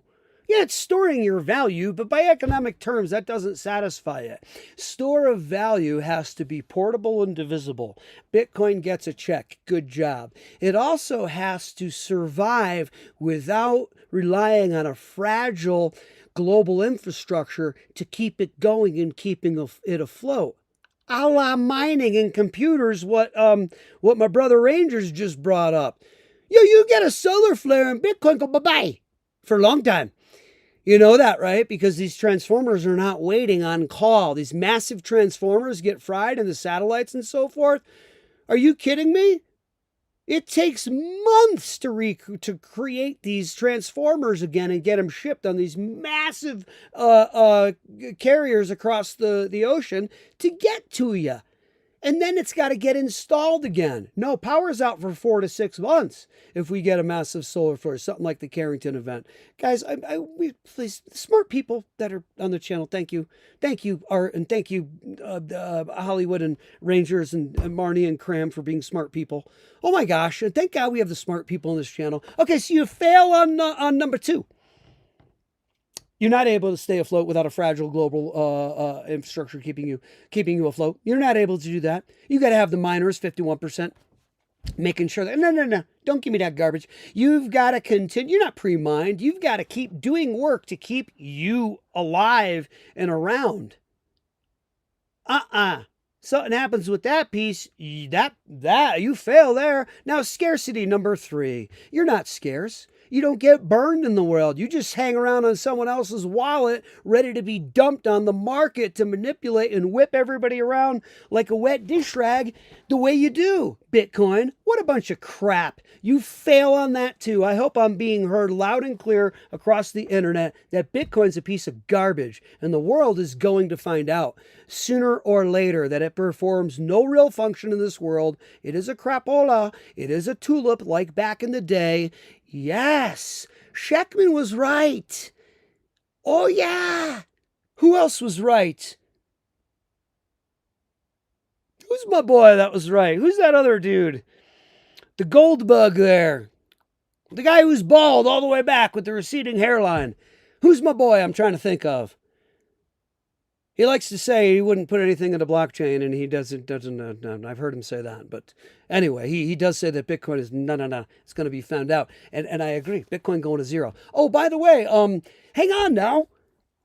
A: Yeah, it's storing your value, but by economic terms, that doesn't satisfy it. Store of value has to be portable and divisible. Bitcoin gets a check. Good job. It also has to survive without relying on a fragile global infrastructure to keep it going and keeping it afloat. A la mining and computers, what my brother Rangers just brought up. You get a solar flare and Bitcoin go bye-bye for a long time. You know that, right? Because these transformers are not waiting on call. These massive transformers get fried in the satellites and so forth. Are you kidding me? It takes months to create these transformers again and get them shipped on these massive carriers across the ocean to get to you. and then it's got to get installed again. No, power's out for 4 to 6 months if we get a massive solar flare, something like the Carrington event. Guys, we please, smart people that are on the channel, thank you, Art, and thank you, Hollywood and Rangers and Marnie and Cram for being smart people. Oh my gosh, and thank God we have the smart people on this channel. Okay, so you fail on number 2. You're not able to stay afloat without a fragile global infrastructure keeping you afloat. You're not able to do that. You got to have the miners, 51%, making sure that, no, don't give me that garbage. You've got to continue. You're not pre-mined. You've got to keep doing work to keep you alive and around. Something happens with that piece, that you fail there. Now, scarcity number 3. You're not scarce. You don't get burned in the world. You just hang around on someone else's wallet, ready to be dumped on the market to manipulate and whip everybody around like a wet dish rag the way you do. Bitcoin, what a bunch of crap. You fail on that too. I hope I'm being heard loud and clear across the internet that Bitcoin's a piece of garbage, and the world is going to find out sooner or later that it performs no real function in this world. It is a crapola. It is a tulip like back in the day. Yes, Sheckman was right. Oh, yeah. Who else was right? Who's my boy that was right? Who's that other dude? The gold bug there. The guy who's bald all the way back with the receding hairline. Who's my boy I'm trying to think of? He likes to say he wouldn't put anything in the blockchain, and he doesn't. I've heard him say that. But anyway, he does say that Bitcoin is no. It's going to be found out, and I agree. Bitcoin going to 0. Oh, by the way, hang on now.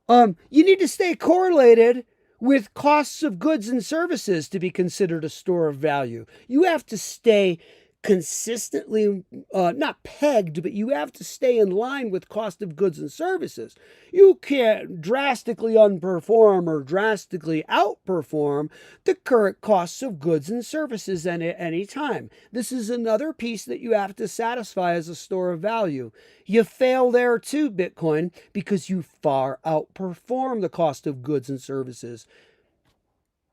A: You need to stay correlated with costs of goods and services to be considered a store of value. You have to stay consistently, not pegged, but you have to stay in line with cost of goods and services. You can't drastically underperform or drastically outperform the current costs of goods and services at any time. This is another piece that you have to satisfy as a store of value. You fail there too, Bitcoin, because you far outperform the cost of goods and services.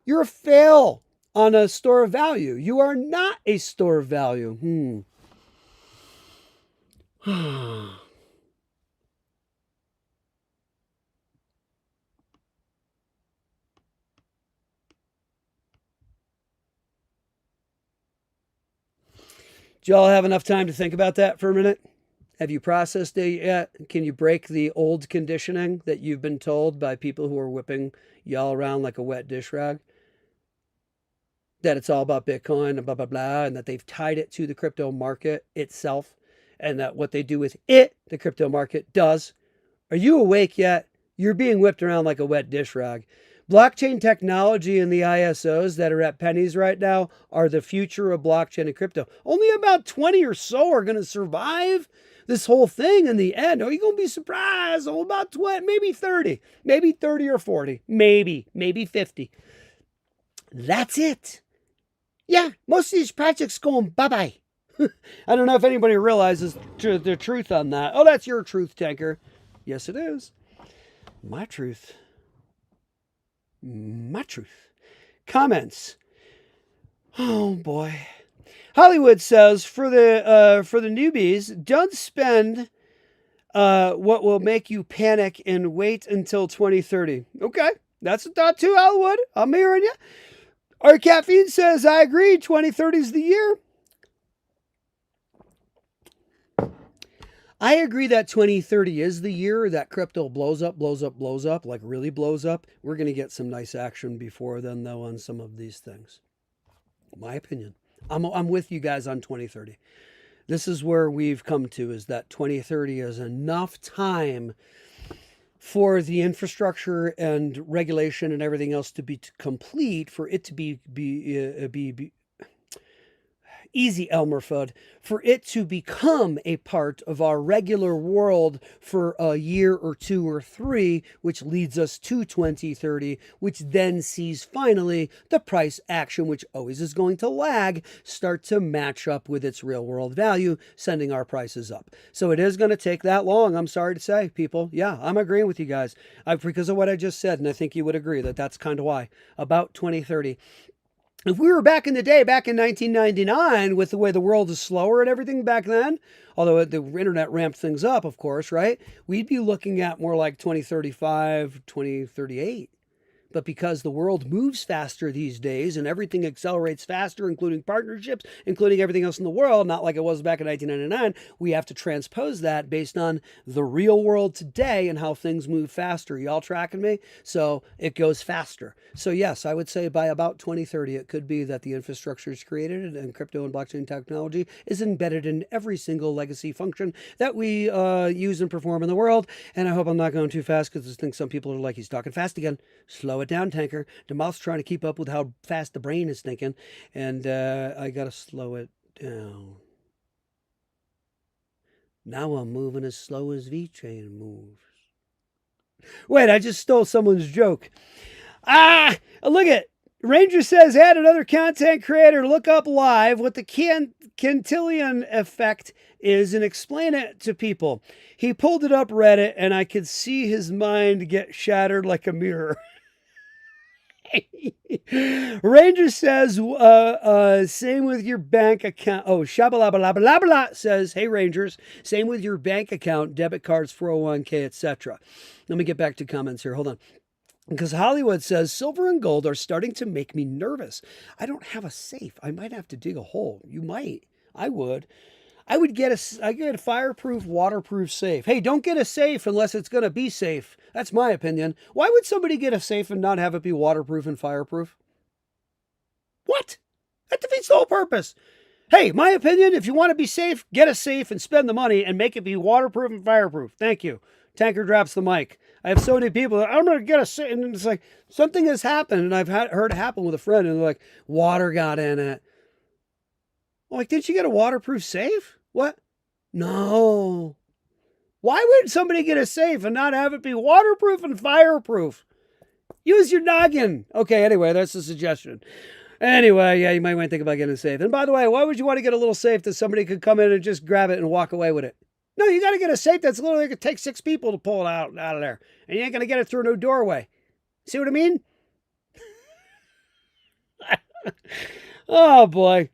A: You're a fail on a store of value. You are not a store of value. Do y'all have enough time to think about that for a minute? Have you processed it yet? Can you break the old conditioning that you've been told by people who are whipping y'all around like a wet dish rag? That it's all about Bitcoin and blah, blah, blah, and that they've tied it to the crypto market itself, and that what they do with it, the crypto market, does. Are you awake yet? You're being whipped around like a wet dish rag. Blockchain technology and the ISOs that are at pennies right now are the future of blockchain and crypto. Only about 20 or so are going to survive this whole thing in the end. Are you going to be surprised? Oh, about 20, maybe 30 or 40, maybe 50. That's it. Yeah, most of these projects going bye-bye. I don't know if anybody realizes the truth on that. Oh, that's your truth, Tanker. Yes, it is. My truth. My truth. Comments. Oh, boy. Hollywood says, for the newbies, don't spend what will make you panic and wait until 2030. Okay, that's a thought too, Hollywood. I'm hearing you. Our Caffeine says, I agree, 2030 is the year. I agree that 2030 is the year that crypto blows up, like really blows up. We're going to get some nice action before then, though, on some of these things. My opinion. I'm with you guys on 2030. This is where we've come to, is that 2030 is enough time for the infrastructure and regulation and everything else to be complete, for it to be easy, Elmer Fudd, for it to become a part of our regular world for a year or 2 or 3, which leads us to 2030, which then sees finally the price action, which always is going to lag, start to match up with its real world value, sending our prices up. So it is going to take that long, I'm sorry to say, people. Yeah, I'm agreeing with you guys because of what I just said, and I think you would agree that that's kind of why. About 2030. If we were back in the day, back in 1999, with the way the world is slower and everything back then, although the internet ramped things up, of course, right? We'd be looking at more like 2035, 2038. But because the world moves faster these days and everything accelerates faster, including partnerships, including everything else in the world, not like it was back in 1999, we have to transpose that based on the real world today and how things move faster. Y'all tracking me? So it goes faster. So yes, I would say by about 2030, it could be that the infrastructure is created and crypto and blockchain technology is embedded in every single legacy function that we use and perform in the world. And I hope I'm not going too fast, because I think some people are like, he's talking fast again. Slow it down, tanker. The mouth's trying to keep up with how fast the brain is thinking, and I gotta slow it down. Now I'm moving as slow as V-Train moves. Wait, I just stole someone's joke. Look at Ranger says, add another content creator, look up live what the Cantillon effect is and explain it to people. He pulled it up Reddit, and I could see his mind get shattered like a mirror. Ranger says, same with your bank account. Oh, shabalabalabalabala says, hey Rangers, same with your bank account, debit cards, 401k, etc. Let me get back to comments here. Hold on. Because Hollywood says, silver and gold are starting to make me nervous. I don't have a safe. I might have to dig a hole. You might. I would. I get a fireproof, waterproof safe. Hey, don't get a safe unless it's going to be safe. That's my opinion. Why would somebody get a safe and not have it be waterproof and fireproof? What? That defeats the whole purpose. Hey, my opinion, if you want to be safe, get a safe and spend the money and make it be waterproof and fireproof. Thank you. Tanker drops the mic. I have so many people that I'm going to get a safe, and it's like something has happened, and I've heard it happen with a friend, and they're like, water got in it. I'm like, didn't you get a waterproof safe? What? No. Why would somebody get a safe and not have it be waterproof and fireproof? Use your noggin. Okay, anyway, that's a suggestion. Anyway, yeah, you might want to think about getting a safe. And by the way, why would you want to get a little safe that somebody could come in and just grab it and walk away with it? No, you got to get a safe that's literally going to take 6 people to pull it out of there. And you ain't going to get it through no doorway. See what I mean? Oh, boy.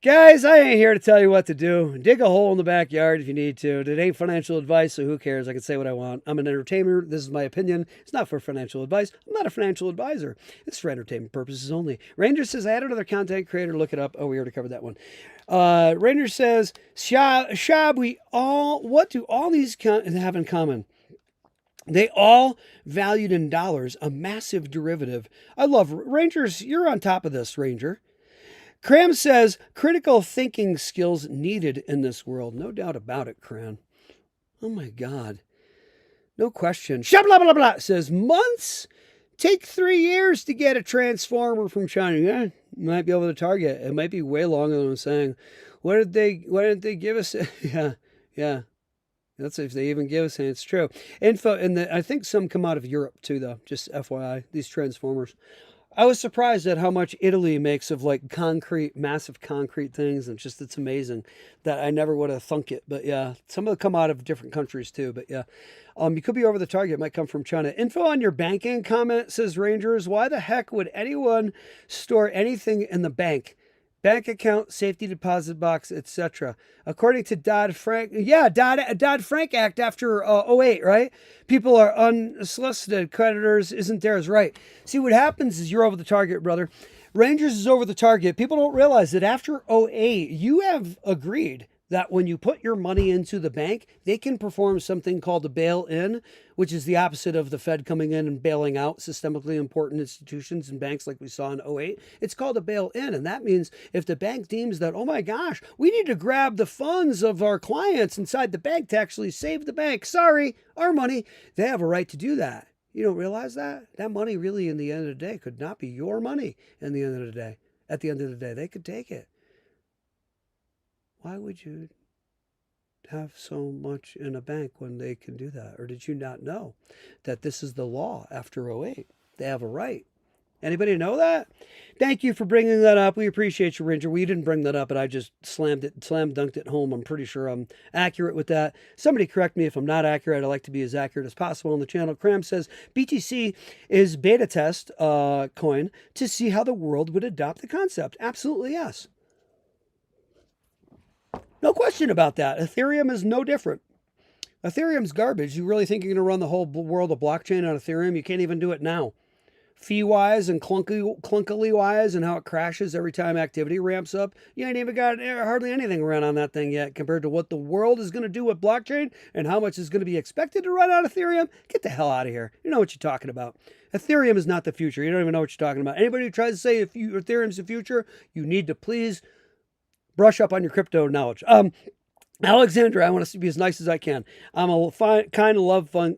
A: Guys, I ain't here to tell you what to do. Dig a hole in the backyard if you need to. It ain't financial advice, so who cares? I can say what I want. I'm an entertainer. This is my opinion. It's not for financial advice. I'm not a financial advisor. It's for entertainment purposes only. Ranger says, add another content creator. Look it up. Oh, we already covered that one. Ranger says, Shab, what do all these have in common? They all valued in dollars, a massive derivative. I love Rangers. You're on top of this, Ranger. Cram says, critical thinking skills needed in this world. No doubt about it, Cram. Oh my God. No question. Shabla says, months? Take 3 years to get a transformer from China. Yeah, might be able to target. It might be way longer than I'm saying. Why didn't they give us? Yeah. That's if they even give us it. It's true. Info, and I think some come out of Europe too, though. Just FYI, these transformers. I was surprised at how much Italy makes of like massive concrete things, and it's amazing that I never would have thunk it. But yeah, some of them come out of different countries too. But yeah, you could be over the target. It might come from China. Info on your banking comment says Rangers. Why the heck would anyone store anything in the bank? Bank account, safety deposit box, etc. According to Dodd-Frank, Dodd-Frank Act after 08, right? People are unsolicited. Creditors isn't theirs, right? See, what happens is you're over the target, brother. Rangers is over the target. People don't realize that after 08, you have agreed that when you put your money into the bank, they can perform something called a bail-in, which is the opposite of the Fed coming in and bailing out systemically important institutions and banks like we saw in 08. It's called a bail-in, and that means if the bank deems that, oh my gosh, we need to grab the funds of our clients inside the bank to actually save the bank. Sorry, our money. They have a right to do that. You don't realize that? That money really, in the end of the day, could not be your money in the end of the day. At the end of the day, they could take it. Why would you have so much in a bank when they can do that? Or did you not know that this is the law after 08? They have a right. Anybody know that? Thank you for bringing that up. We appreciate you, Ranger. We didn't bring that up, but I just slam dunked it home. I'm pretty sure I'm accurate with that. Somebody correct me if I'm not accurate. I like to be as accurate as possible on the channel. Cram says BTC is beta test coin to see how the world would adopt the concept. Absolutely, yes. No question about that. Ethereum is no different. Ethereum's garbage. You really think you're going to run the whole world of blockchain on Ethereum? You can't even do it now. Fee-wise and clunkily-wise and how it crashes every time activity ramps up. You ain't even got hardly anything run on that thing yet compared to what the world is going to do with blockchain and how much is going to be expected to run on Ethereum. Get the hell out of here. You know what you're talking about. Ethereum is not the future. You don't even know what you're talking about. Anybody who tries to say Ethereum's the future, you need to please brush up on your crypto knowledge. Alexander, I want to be as nice as I can. I'm a fun-loving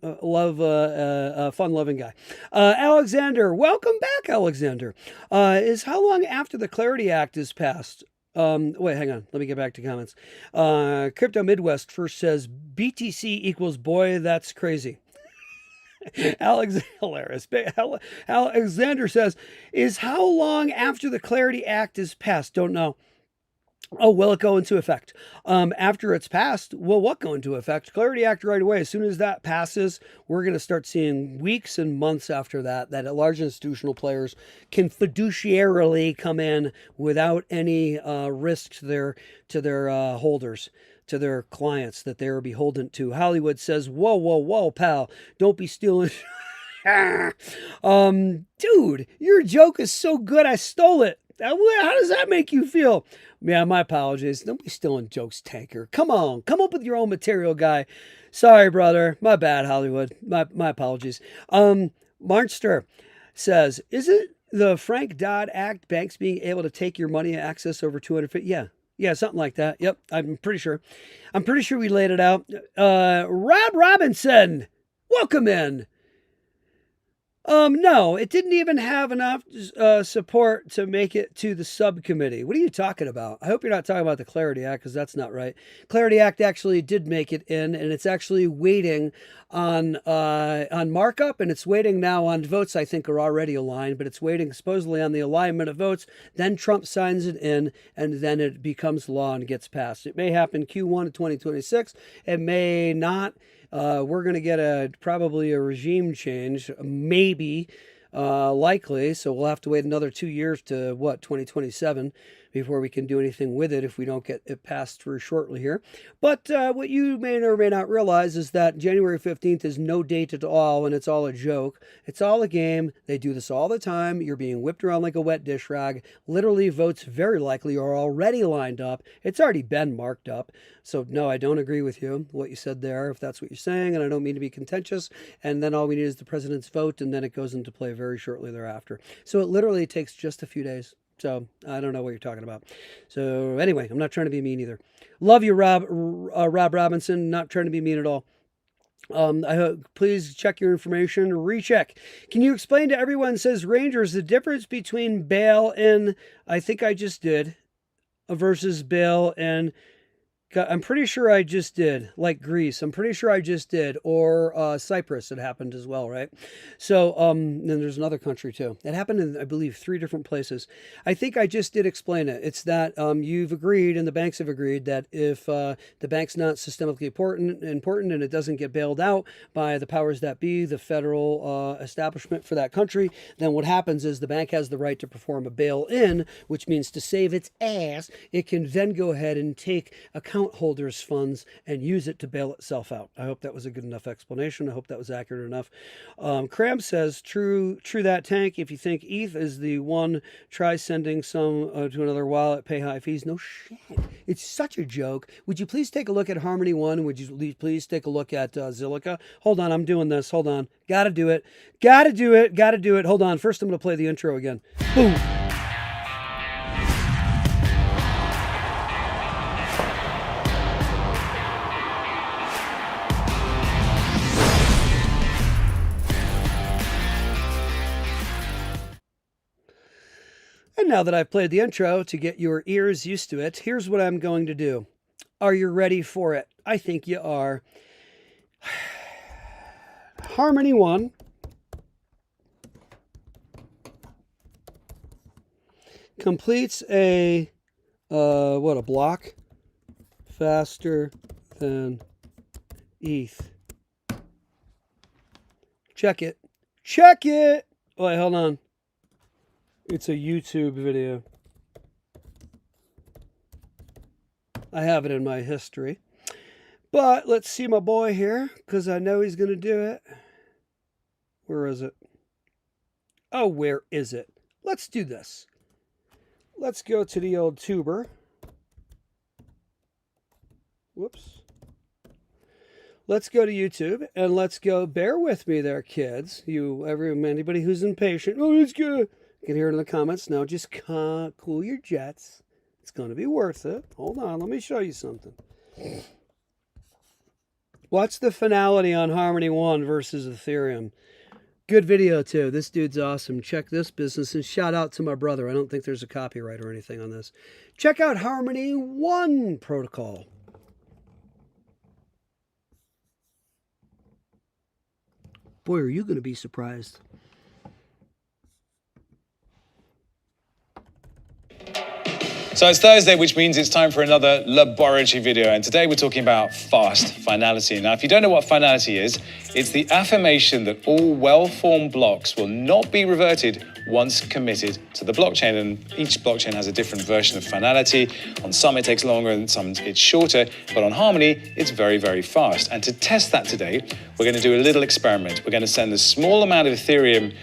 A: guy. Alexander, welcome back, Alexander. Is how long after the Clarity Act is passed? Wait, hang on. Let me get back to comments. Crypto Midwest first says BTC equals boy, that's crazy. Alexander says, is how long after the Clarity Act is passed? Don't know. Oh, will it go into effect? After it's passed, will what go into effect? Clarity Act right away. As soon as that passes, we're going to start seeing weeks and months after that large institutional players can fiduciarily come in without any risk to their holders, to their clients that they're beholden to. Hollywood says, whoa, pal, don't be stealing. Dude, your joke is so good, I stole it. How does that make you feel? Yeah, my apologies. Don't be stealing jokes, Tanker. Come on, come up with your own material, guy. Sorry, brother. My bad, Hollywood. My apologies. Marchster says, isn't the Frank Dodd Act banks being able to take your money and access over 250? Yeah, something like that. Yep, I'm pretty sure. I'm pretty sure we laid it out. Rob Robinson, welcome in. No, it didn't even have enough support to make it to the subcommittee. What are you talking about? I hope you're not talking about the Clarity Act, because that's not right. Clarity Act actually did make it in, and it's actually waiting on markup, and it's waiting now on votes. I think are already aligned, but it's waiting supposedly on the alignment of votes. Then Trump signs it in, and then it becomes law and gets passed. It may happen Q1 of 2026. It may not. We're going to get probably a regime change, maybe, likely. So we'll have to wait another 2 years to 2027 before we can do anything with it if we don't get it passed through shortly here. But what you may or may not realize is that January 15th is no date at all, and it's all a joke. It's all a game. They do this all the time. You're being whipped around like a wet dish rag. Literally, votes very likely are already lined up. It's already been marked up. So, no, I don't agree with you, what you said there, if that's what you're saying, and I don't mean to be contentious. And then all we need is the president's vote, and then it goes into play very shortly thereafter. So it literally takes just a few days. So I don't know what you're talking about. So anyway, I'm not trying to be mean either. Love you, Rob Robinson. Not trying to be mean at all. I hope, please check your information. Recheck. Can you explain to everyone, says Rangers, the difference between bail-in, I think I just did, versus bail-in? I'm pretty sure I just did, like Greece. I'm pretty sure I just did, or Cyprus. It happened as well, right? So, then there's another country too. It happened in, I believe, 3 different places. I think I just did explain it. It's that you've agreed, and the banks have agreed, that if the bank's not systemically important, and it doesn't get bailed out by the powers that be, the federal establishment for that country, then what happens is the bank has the right to perform a bail-in, which means to save its ass, it can then go ahead and take account holders' funds and use it to bail itself out. I hope that was a good enough explanation. I hope that was accurate enough. Cram says, true that, Tank. If you think ETH is the one, try sending some to another wallet, pay high fees. No shit. It's such a joke. Would you please take a look at Harmony One? Would you please take a look at Zilliqa? Hold on, I'm doing this. Hold on. Gotta do it. Hold on. First, I'm going to play the intro again. Boom. And now that I've played the intro to get your ears used to it, here's what I'm going to do. Are you ready for it? I think you are. Harmony One completes a what, a block faster than ETH. Check it. Check it. Wait, hold on. It's a YouTube video. I have it in my history. But let's see my boy here, because I know he's going to do it. Where is it? Oh, where is it? Let's do this. Let's go to the old tuber. Whoops. Let's go to YouTube, and let's go. Bear with me there, kids. Anybody who's impatient. Oh, it's good. You can hear it in the comments. Now just cool your jets. It's going to be worth it. Hold on. Let me show you something. What's the finality on Harmony 1 versus Ethereum? Good video, too. This dude's awesome. Check this business, and shout out to my brother. I don't think there's a copyright or anything on this. Check out Harmony 1 protocol. Boy, are you going to be surprised.
C: So it's Thursday, which means it's time for another laboratory video. And today we're talking about fast finality. Now, if you don't know what finality is, it's the affirmation that all well-formed blocks will not be reverted once committed to the blockchain. And each blockchain has a different version of finality. On some it takes longer and some it's shorter, but on Harmony, it's very, very fast. And to test that today, we're going to do a little experiment. We're going to send a small amount of Ethereum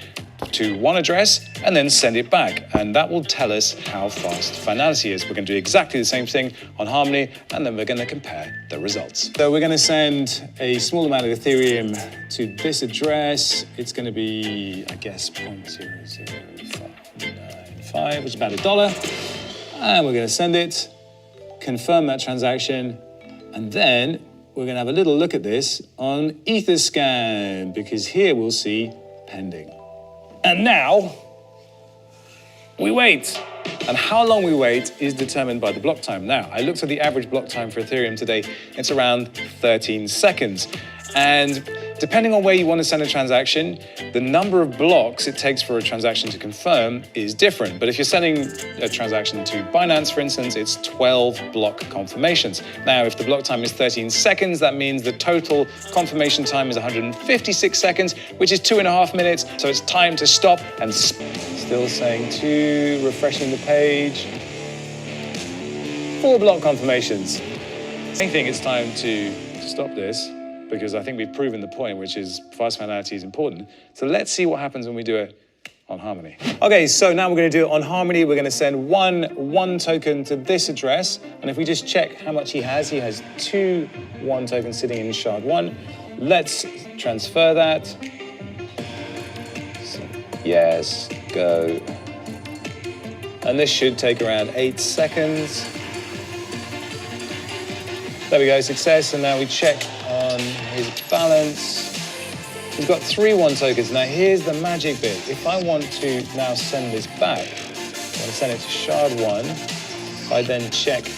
C: to one address and then send it back. And that will tell us how fast finality is. We're going to do exactly the same thing on Harmony, and then we're going to compare the results. So we're going to send a small amount of Ethereum to this address. It's going to be, I guess, 0.00595, which is about $1. And we're going to send it, confirm that transaction, and then we're going to have a little look at this on Etherscan, because here we'll see pending. And now, we wait. And how long we wait is determined by the block time. Now, I looked at the average block time for Ethereum today. It's around 13 seconds. And depending on where you want to send a transaction, the number of blocks it takes for a transaction to confirm is different. But if you're sending a transaction to Binance, for instance, it's 12 block confirmations. Now, if the block time is 13 seconds, that means the total confirmation time is 156 seconds, which is 2.5 minutes. So it's time to stop and still saying 2, refreshing the page. 4 block confirmations. I think it's time to stop this, because I think we've proven the point, which is fast finality is important. So let's see what happens when we do it on Harmony. Okay, so now we're going to do it on Harmony. We're going to send one token to this address. And if we just check how much he has 2 1 tokens sitting in shard 1. Let's transfer that. So, yes, go. And this should take around 8 seconds. There we go, success. And now we check on his balance. We've got 3 1 tokens. Now here's the magic bit. If I want to now send this back, I want to send it to shard 1. I then check,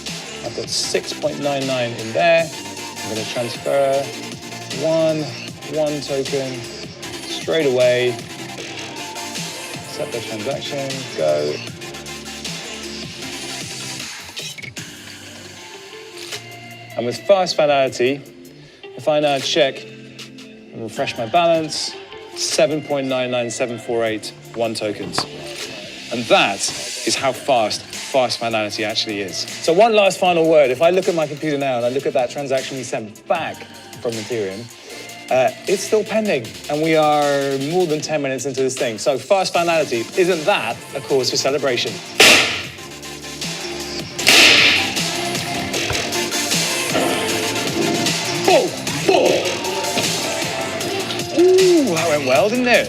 C: I've got 6.99 in there. I'm going to transfer 1 token straight away. Accept the transaction, go. And with fast finality, if I now check and refresh my balance, 7.99748 1 tokens. And that is how fast finality actually is. So one last final word. If I look at my computer now and I look at that transaction we sent back from Ethereum, it's still pending. And we are more than 10 minutes into this thing. So fast finality, isn't that a cause for celebration? Ooh, that went well, didn't it?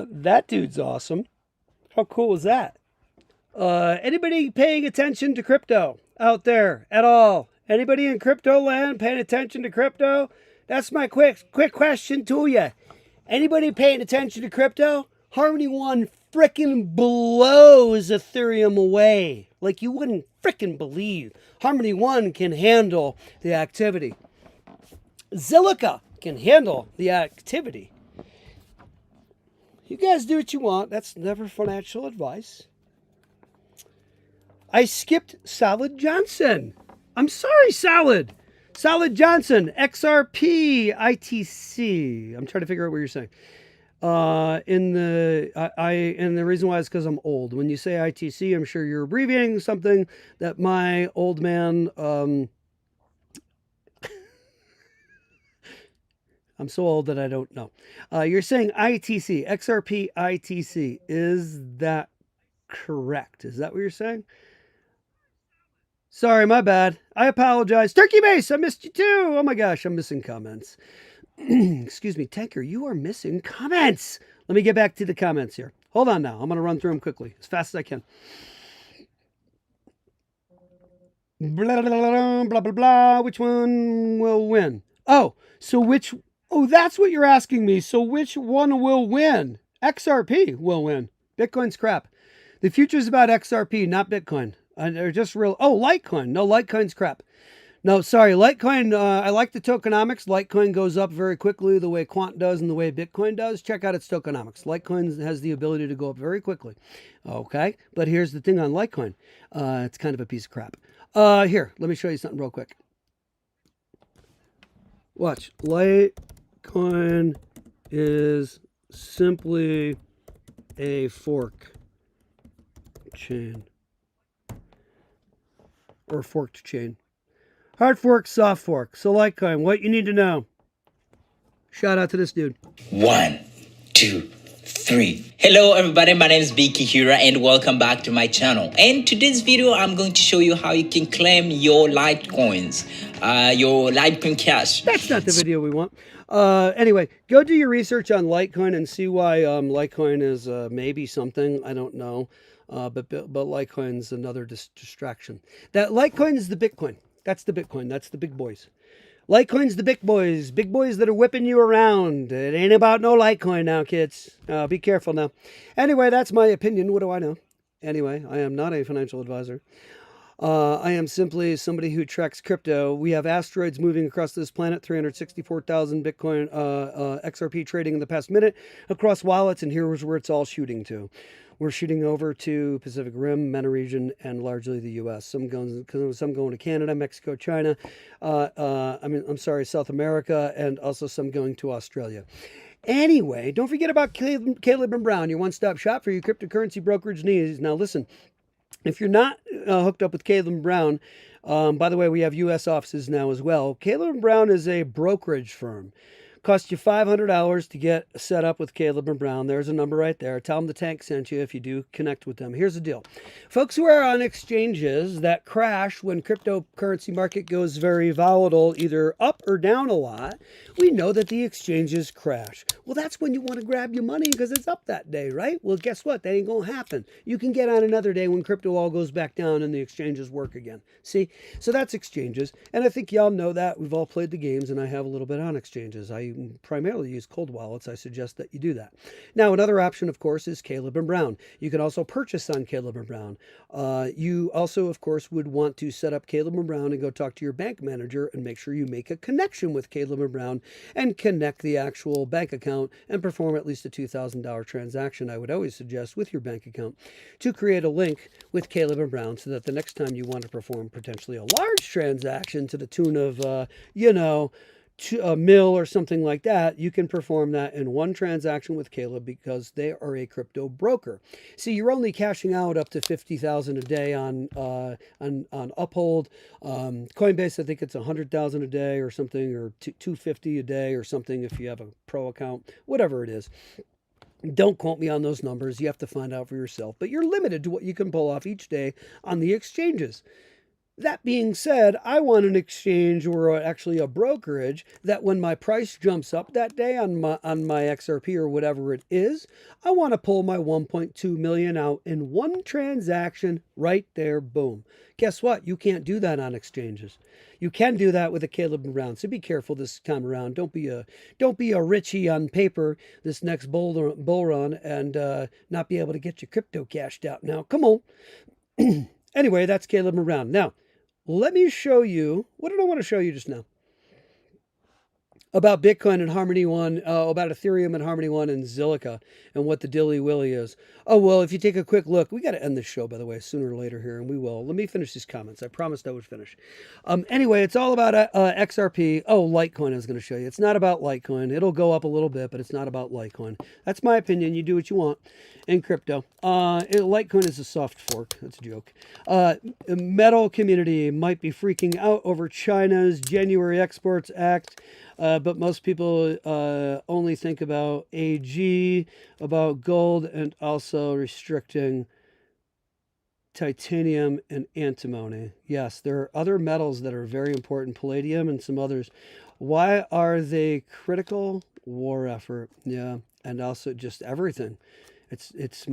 A: That dude's awesome. How cool is that? Anybody paying attention to crypto out there at all? Anybody in crypto land paying attention to crypto? That's my quick question to you. Anybody paying attention to crypto? Harmony 1 frickin' blows Ethereum away like you wouldn't frickin' believe. Harmony 1 can handle the activity. Zilliqa can handle the activity. You guys do what you want. That's never financial advice. I skipped Salad Johnson. I'm sorry, Salad. Salad Johnson, XRP, ITC. I'm trying to figure out what you're saying. And the reason why is because I'm old. When you say ITC, I'm sure you're abbreviating something that my old man. I'm so old that I don't know. You're saying ITC, XRP, ITC. Is that correct? Is that what you're saying? Sorry, my bad. I apologize. Turkey Base, I missed you too. Oh my gosh, I'm missing comments. Excuse me, Tanker, you are missing comments. Let me get back to the comments here. Hold on now. I'm going to run through them quickly, as fast as I can. Blah, blah, blah, blah, blah, blah. Which one will win? Oh, that's what you're asking me. So which one will win? XRP will win. Bitcoin's crap. The future is about XRP, not Bitcoin. They're just real. Oh, Litecoin. No, Litecoin's crap. No, sorry. Litecoin, I like the tokenomics. Litecoin goes up very quickly the way Quant does and the way Bitcoin does. Check out its tokenomics. Litecoin has the ability to go up very quickly. Okay, but here's the thing on Litecoin. It's kind of a piece of crap. Here, let me show you something real quick. Watch. Litecoin is simply a fork chain. Or forked chain. Hard fork, soft fork. So Litecoin, what you need to know. Shout out to this dude.
D: 1, 2, 3. Hello everybody, my name is Biki Hira and welcome back to my channel. And today's video, I'm going to show you how you can claim your Litecoins, your Litecoin Cash.
A: That's not the video we want. Anyway, go do your research on Litecoin and see why Litecoin is maybe something. I don't know. But Litecoin's another distraction. That Litecoin is the Bitcoin. That's the Bitcoin. That's the big boys. Litecoin's the big boys that are whipping you around. It ain't about no Litecoin now, kids. Be careful now. Anyway, that's my opinion. What do I know? Anyway, I am not a financial advisor. I am simply somebody who tracks crypto. We have asteroids moving across this planet, 364,000 Bitcoin XRP trading in the past minute across wallets, and here's where it's all shooting to. We're shooting over to Pacific Rim, MENA region, and largely the U.S. Some going to Canada, Mexico, China. South America, and also some going to Australia. Anyway, don't forget about Caleb and Brown, your one-stop shop for your cryptocurrency brokerage needs. Now, listen, if you're not hooked up with Caleb and Brown, by the way, we have U.S. offices now as well. Caleb and Brown is a brokerage firm. Costs you $500 to get set up with Caleb and Brown. There's a number right there. Tell them the tank sent you if you do connect with them. Here's the deal. Folks who are on exchanges that crash when cryptocurrency market goes very volatile, either up or down a lot, we know that the exchanges crash. Well, that's when you want to grab your money because it's up that day, right? Well, guess what? That ain't going to happen. You can get on another day when crypto all goes back down and the exchanges work again. See? So that's exchanges. And I think y'all know that. We've all played the games, and I have a little bit on exchanges. I primarily use cold wallets. I suggest that you do that. Now, another option, of course, is Caleb and Brown. You can also purchase on Caleb and Brown. You also, of course, would want to set up Caleb and Brown and go talk to your bank manager and make sure you make a connection with Caleb and Brown and connect the actual bank account and perform at least a $2,000 transaction. I would always suggest with your bank account to create a link with Caleb and Brown so that the next time you want to perform potentially a large transaction to the tune of, a mill or something like that, you can perform that in one transaction with Caleb because they are a crypto broker. See, you're only cashing out up to $50,000 a day on Uphold. Coinbase, I think it's $100,000 a day or something, or $250 a day or something if you have a pro account, whatever it is. Don't quote me on those numbers. You have to find out for yourself. But you're limited to what you can pull off each day on the exchanges. That being said, I want an exchange or actually a brokerage that when my price jumps up that day on my XRP or whatever it is, I want to pull my 1.2 million out in one transaction right there, boom. Guess what? You can't do that on exchanges. You can do that with a Caleb and Brown. So be careful this time around. Don't be a Richie on paper this next bull run and not be able to get your crypto cashed out. Now, come on. Anyway, that's Caleb and Brown. Now, let me show you, what did I want to show you just now? about Bitcoin and Harmony One, about Ethereum and Harmony One and Zilliqa and what the dilly willy is. Oh, well, if you take a quick look, we got to end this show, by the way, sooner or later here, and we will. Let me finish these comments. I promised I would finish. Anyway, it's all about XRP. Oh, Litecoin I was going to show you. It's not about Litecoin. It'll go up a little bit, but it's not about Litecoin. That's my opinion. You do what you want in crypto. Litecoin is a soft fork. That's a joke. Metal community might be freaking out over China's January Exports Act. But most people only think about AG, about gold, and also restricting titanium and antimony. Yes, there are other metals that are very important, palladium and some others. Why are they critical? War effort, yeah, and also just everything. It's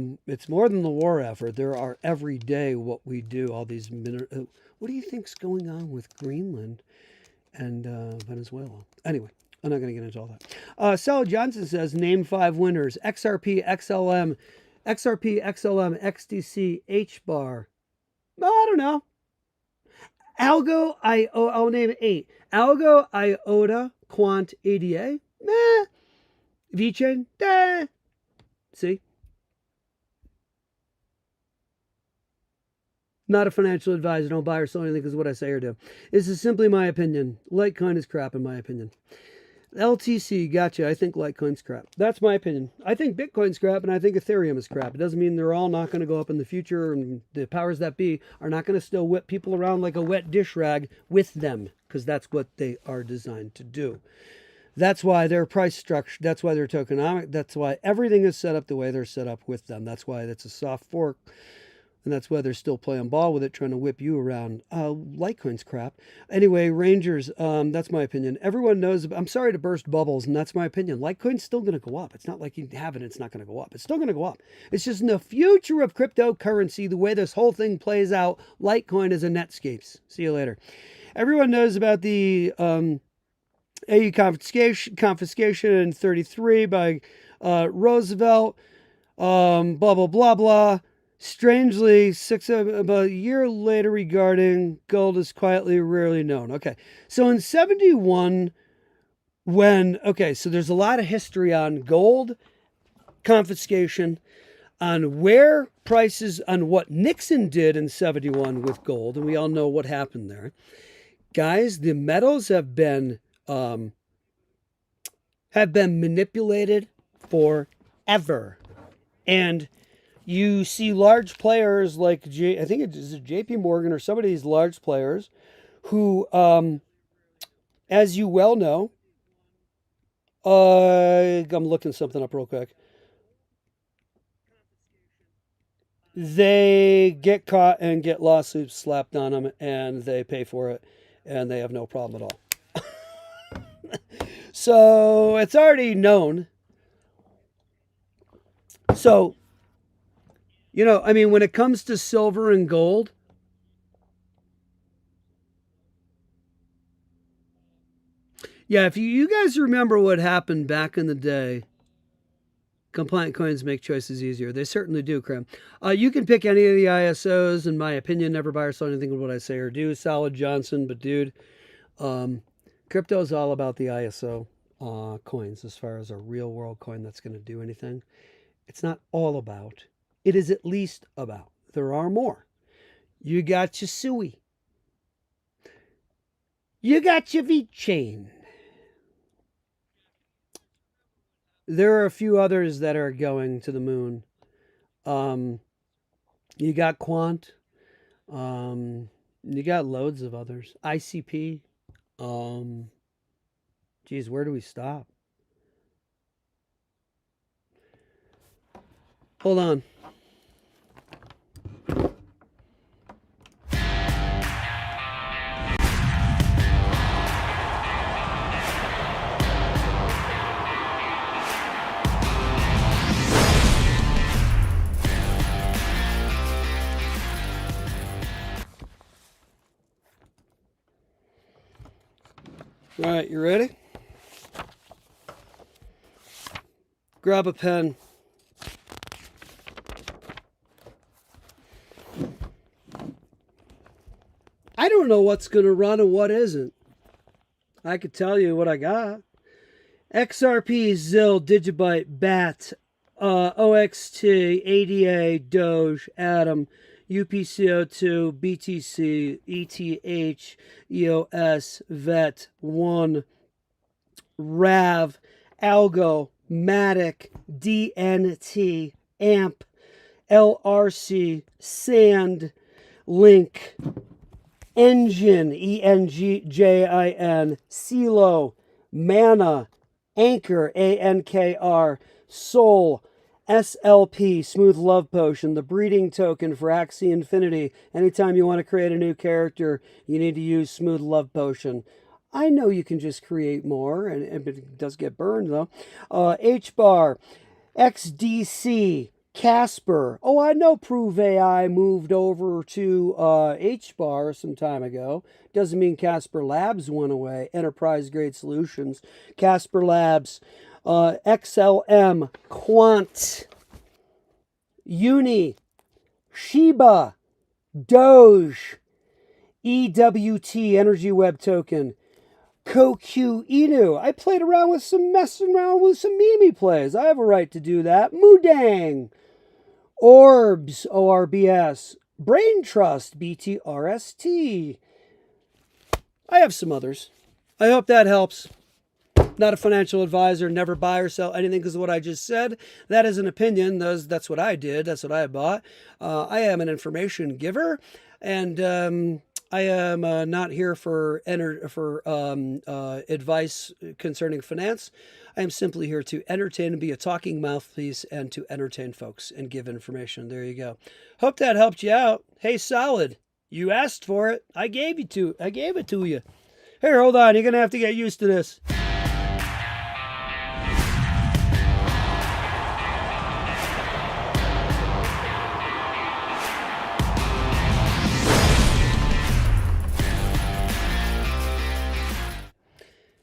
A: more than the war effort. There are every day what we do. All these what do you think's going on with Greenland and Venezuela? Anyway, I'm not going to get into all that. Sal Johnson says, name 5 winners. XRP, XLM, XDC, HBAR. Well, I don't know. Algo, I'll name 8. Algo, IOTA, Quant, ADA. Meh. VeChain, eh. See? Not a financial advisor. Don't buy or sell anything because what I say or do. This is simply my opinion. Litecoin is crap in my opinion. LTC, gotcha. I think Litecoin's crap. That's my opinion. I think Bitcoin's crap and I think Ethereum is crap. It doesn't mean they're all not going to go up in the future, and the powers that be are not going to still whip people around like a wet dish rag with them, because that's what they are designed to do. That's why their price structure, that's why they're tokenomic, that's why everything is set up the way they're set up with them. That's why it's a soft fork. And that's why they're still playing ball with it, trying to whip you around. Litecoin's crap. Anyway, Rangers, that's my opinion. Everyone knows, I'm sorry to burst bubbles, and that's my opinion. Litecoin's still going to go up. It's not like you have it, it's not going to go up. It's still going to go up. It's just in the future of cryptocurrency, the way this whole thing plays out, Litecoin is a Netscapes. See you later. Everyone knows about the AU confiscation in 33 by Roosevelt, blah, blah, blah, blah. Strangely, about a year later regarding gold is quietly rarely known. Okay, so in 71, so there's a lot of history on gold confiscation, on where prices, on what Nixon did in 71 with gold, and we all know what happened there. Guys, the metals have been manipulated forever. And you see large players like I think it's JP Morgan or some of these large players who, as you well know, I'm looking something up real quick. They get caught and get lawsuits slapped on them, and they pay for it, and they have no problem at all. So it's already known. So, when it comes to silver and gold, yeah, if you guys remember what happened back in the day, compliant coins make choices easier. They certainly do, Cram. You can pick any of the ISOs, in my opinion. Never buy or sell anything with what I say or do. Solid Johnson, but dude, crypto is all about the ISO coins as far as a real world coin that's going to do anything. It's not all about. It is at least about. There are more. You got your Sui. You got your VeChain. There are a few others that are going to the moon. You got Quant. You got loads of others. ICP. Geez, where do we stop? Hold on. All right, you ready? Grab a pen. I don't know what's going to run and what isn't. I could tell you what I got. XRP, ZIL, Digibyte, BAT, OXT, ADA, Doge, Atom, UPCO2, BTC, ETH, EOS, VET, ONE, RAV, Algo, Matic, DNT, AMP, LRC, Sand, Link, Engine, ENGJIN, CeeLo, Mana, Anchor, ANKR, Soul, SLP, Smooth Love Potion, the breeding token for Axie Infinity. Anytime you want to create a new character, you need to use Smooth Love Potion. I know you can just create more, and it does get burned, though. HBAR, XDC, Casper. Oh, I know Prove AI moved over to HBAR some time ago. Doesn't mean Casper Labs went away. Enterprise Grade Solutions. Casper Labs. XLM. Quant. Uni. Shiba. Doge. EWT. Energy Web Token. Koku Inu. I played around with messing around with some Mimi plays. I have a right to do that. Mudang. Orbs, ORBS. Brain Trust, BTRST. I have some others. I hope that helps. Not a financial advisor. Never buy or sell anything because of what I just said. That is an opinion. That's what I did. That's what I bought. I am an information giver. And I am not here for advice concerning finance. I am simply here to entertain and be a talking mouthpiece and to entertain folks and give information. There you go. Hope that helped you out. Hey, Solid, you asked for it. I gave it to you. Here, hold on. You're going to have to get used to this.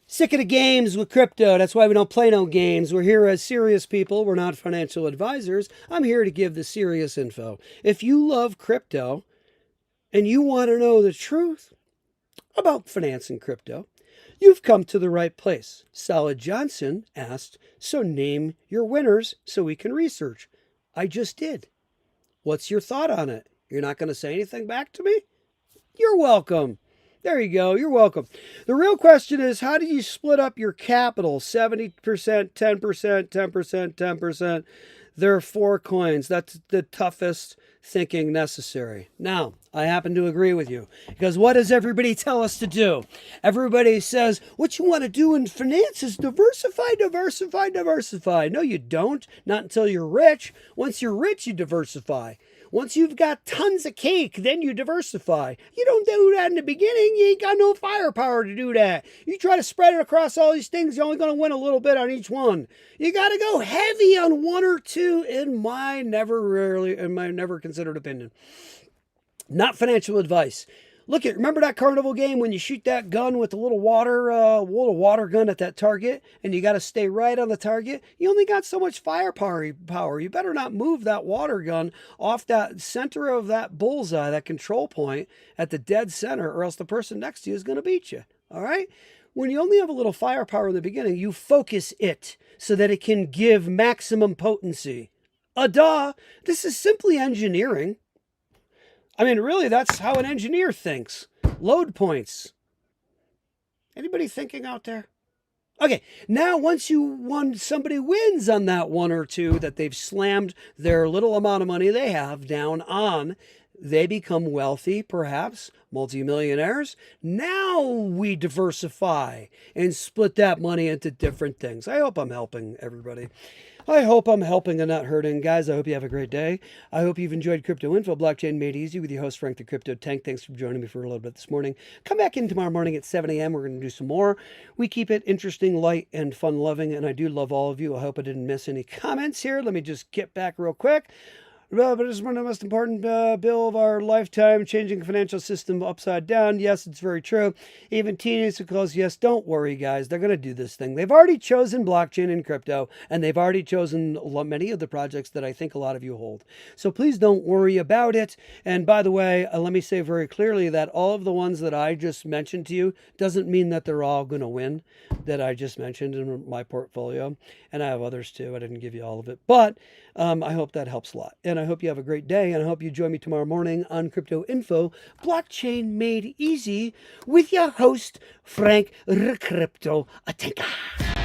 A: Sick of the games with crypto. That's why we don't play no games. We're here as serious people. We're not financial advisors. I'm here to give the serious info. If you love crypto and you want to know the truth about finance and crypto, you've come to the right place. Solid Johnson asked, so name your winners so we can research. I just did. What's your thought on it? You're not going to say anything back to me? You're welcome. There you go. You're welcome. The real question is, how do you split up your capital? 70%, 10%, 10%, 10%. There are 4 coins. That's the toughest thinking necessary. Now, I happen to agree with you because what does everybody tell us to do? Everybody says, what you want to do in finance is diversify, diversify, diversify. No, you don't. Not until you're rich. Once you're rich, you diversify. Once you've got tons of cake, then you diversify. You don't do that in the beginning. You ain't got no firepower to do that. You try to spread it across all these things, you're only going to win a little bit on each one. You got to go heavy on 1 or 2 in my never considered opinion. Not financial advice. Remember that carnival game when you shoot that gun with a little water gun at that target, and you got to stay right on the target? You only got so much firepower. You better not move that water gun off that center of that bullseye, that control point at the dead center, or else the person next to you is going to beat you. All right? When you only have a little firepower in the beginning, you focus it so that it can give maximum potency. This is simply engineering. I mean, really, that's how an engineer thinks. Load points. Anybody thinking out there? Okay, now once somebody wins on that 1 or 2 that they've slammed their little amount of money they have down on, they become wealthy, perhaps, multimillionaires. Now we diversify and split that money into different things. I hope I'm helping everybody. I hope I'm helping and not hurting. Guys, I hope you have a great day. I hope you've enjoyed Crypto Info, Blockchain Made Easy with your host, Frank the Crypto Tank. Thanks for joining me for a little bit this morning. Come back in tomorrow morning at 7 a.m. We're going to do some more. We keep it interesting, light, and fun-loving, and I do love all of you. I hope I didn't miss any comments here. Let me just get back real quick. But it's one of the most important bill of our lifetime, changing the financial system upside down. Yes, it's very true. Even teenagers calls, yes, don't worry, guys. They're going to do this thing. They've already chosen blockchain and crypto, and they've already chosen many of the projects that I think a lot of you hold. So please don't worry about it. And by the way, let me say very clearly that all of the ones that I just mentioned to you doesn't mean that they're all going to win that I just mentioned in my portfolio. And I have others too. I didn't give you all of it. But I hope that helps a lot. And I hope you have a great day. And I hope you join me tomorrow morning on Crypto Info, Blockchain Made Easy, with your host, Frank Crypto Atenka.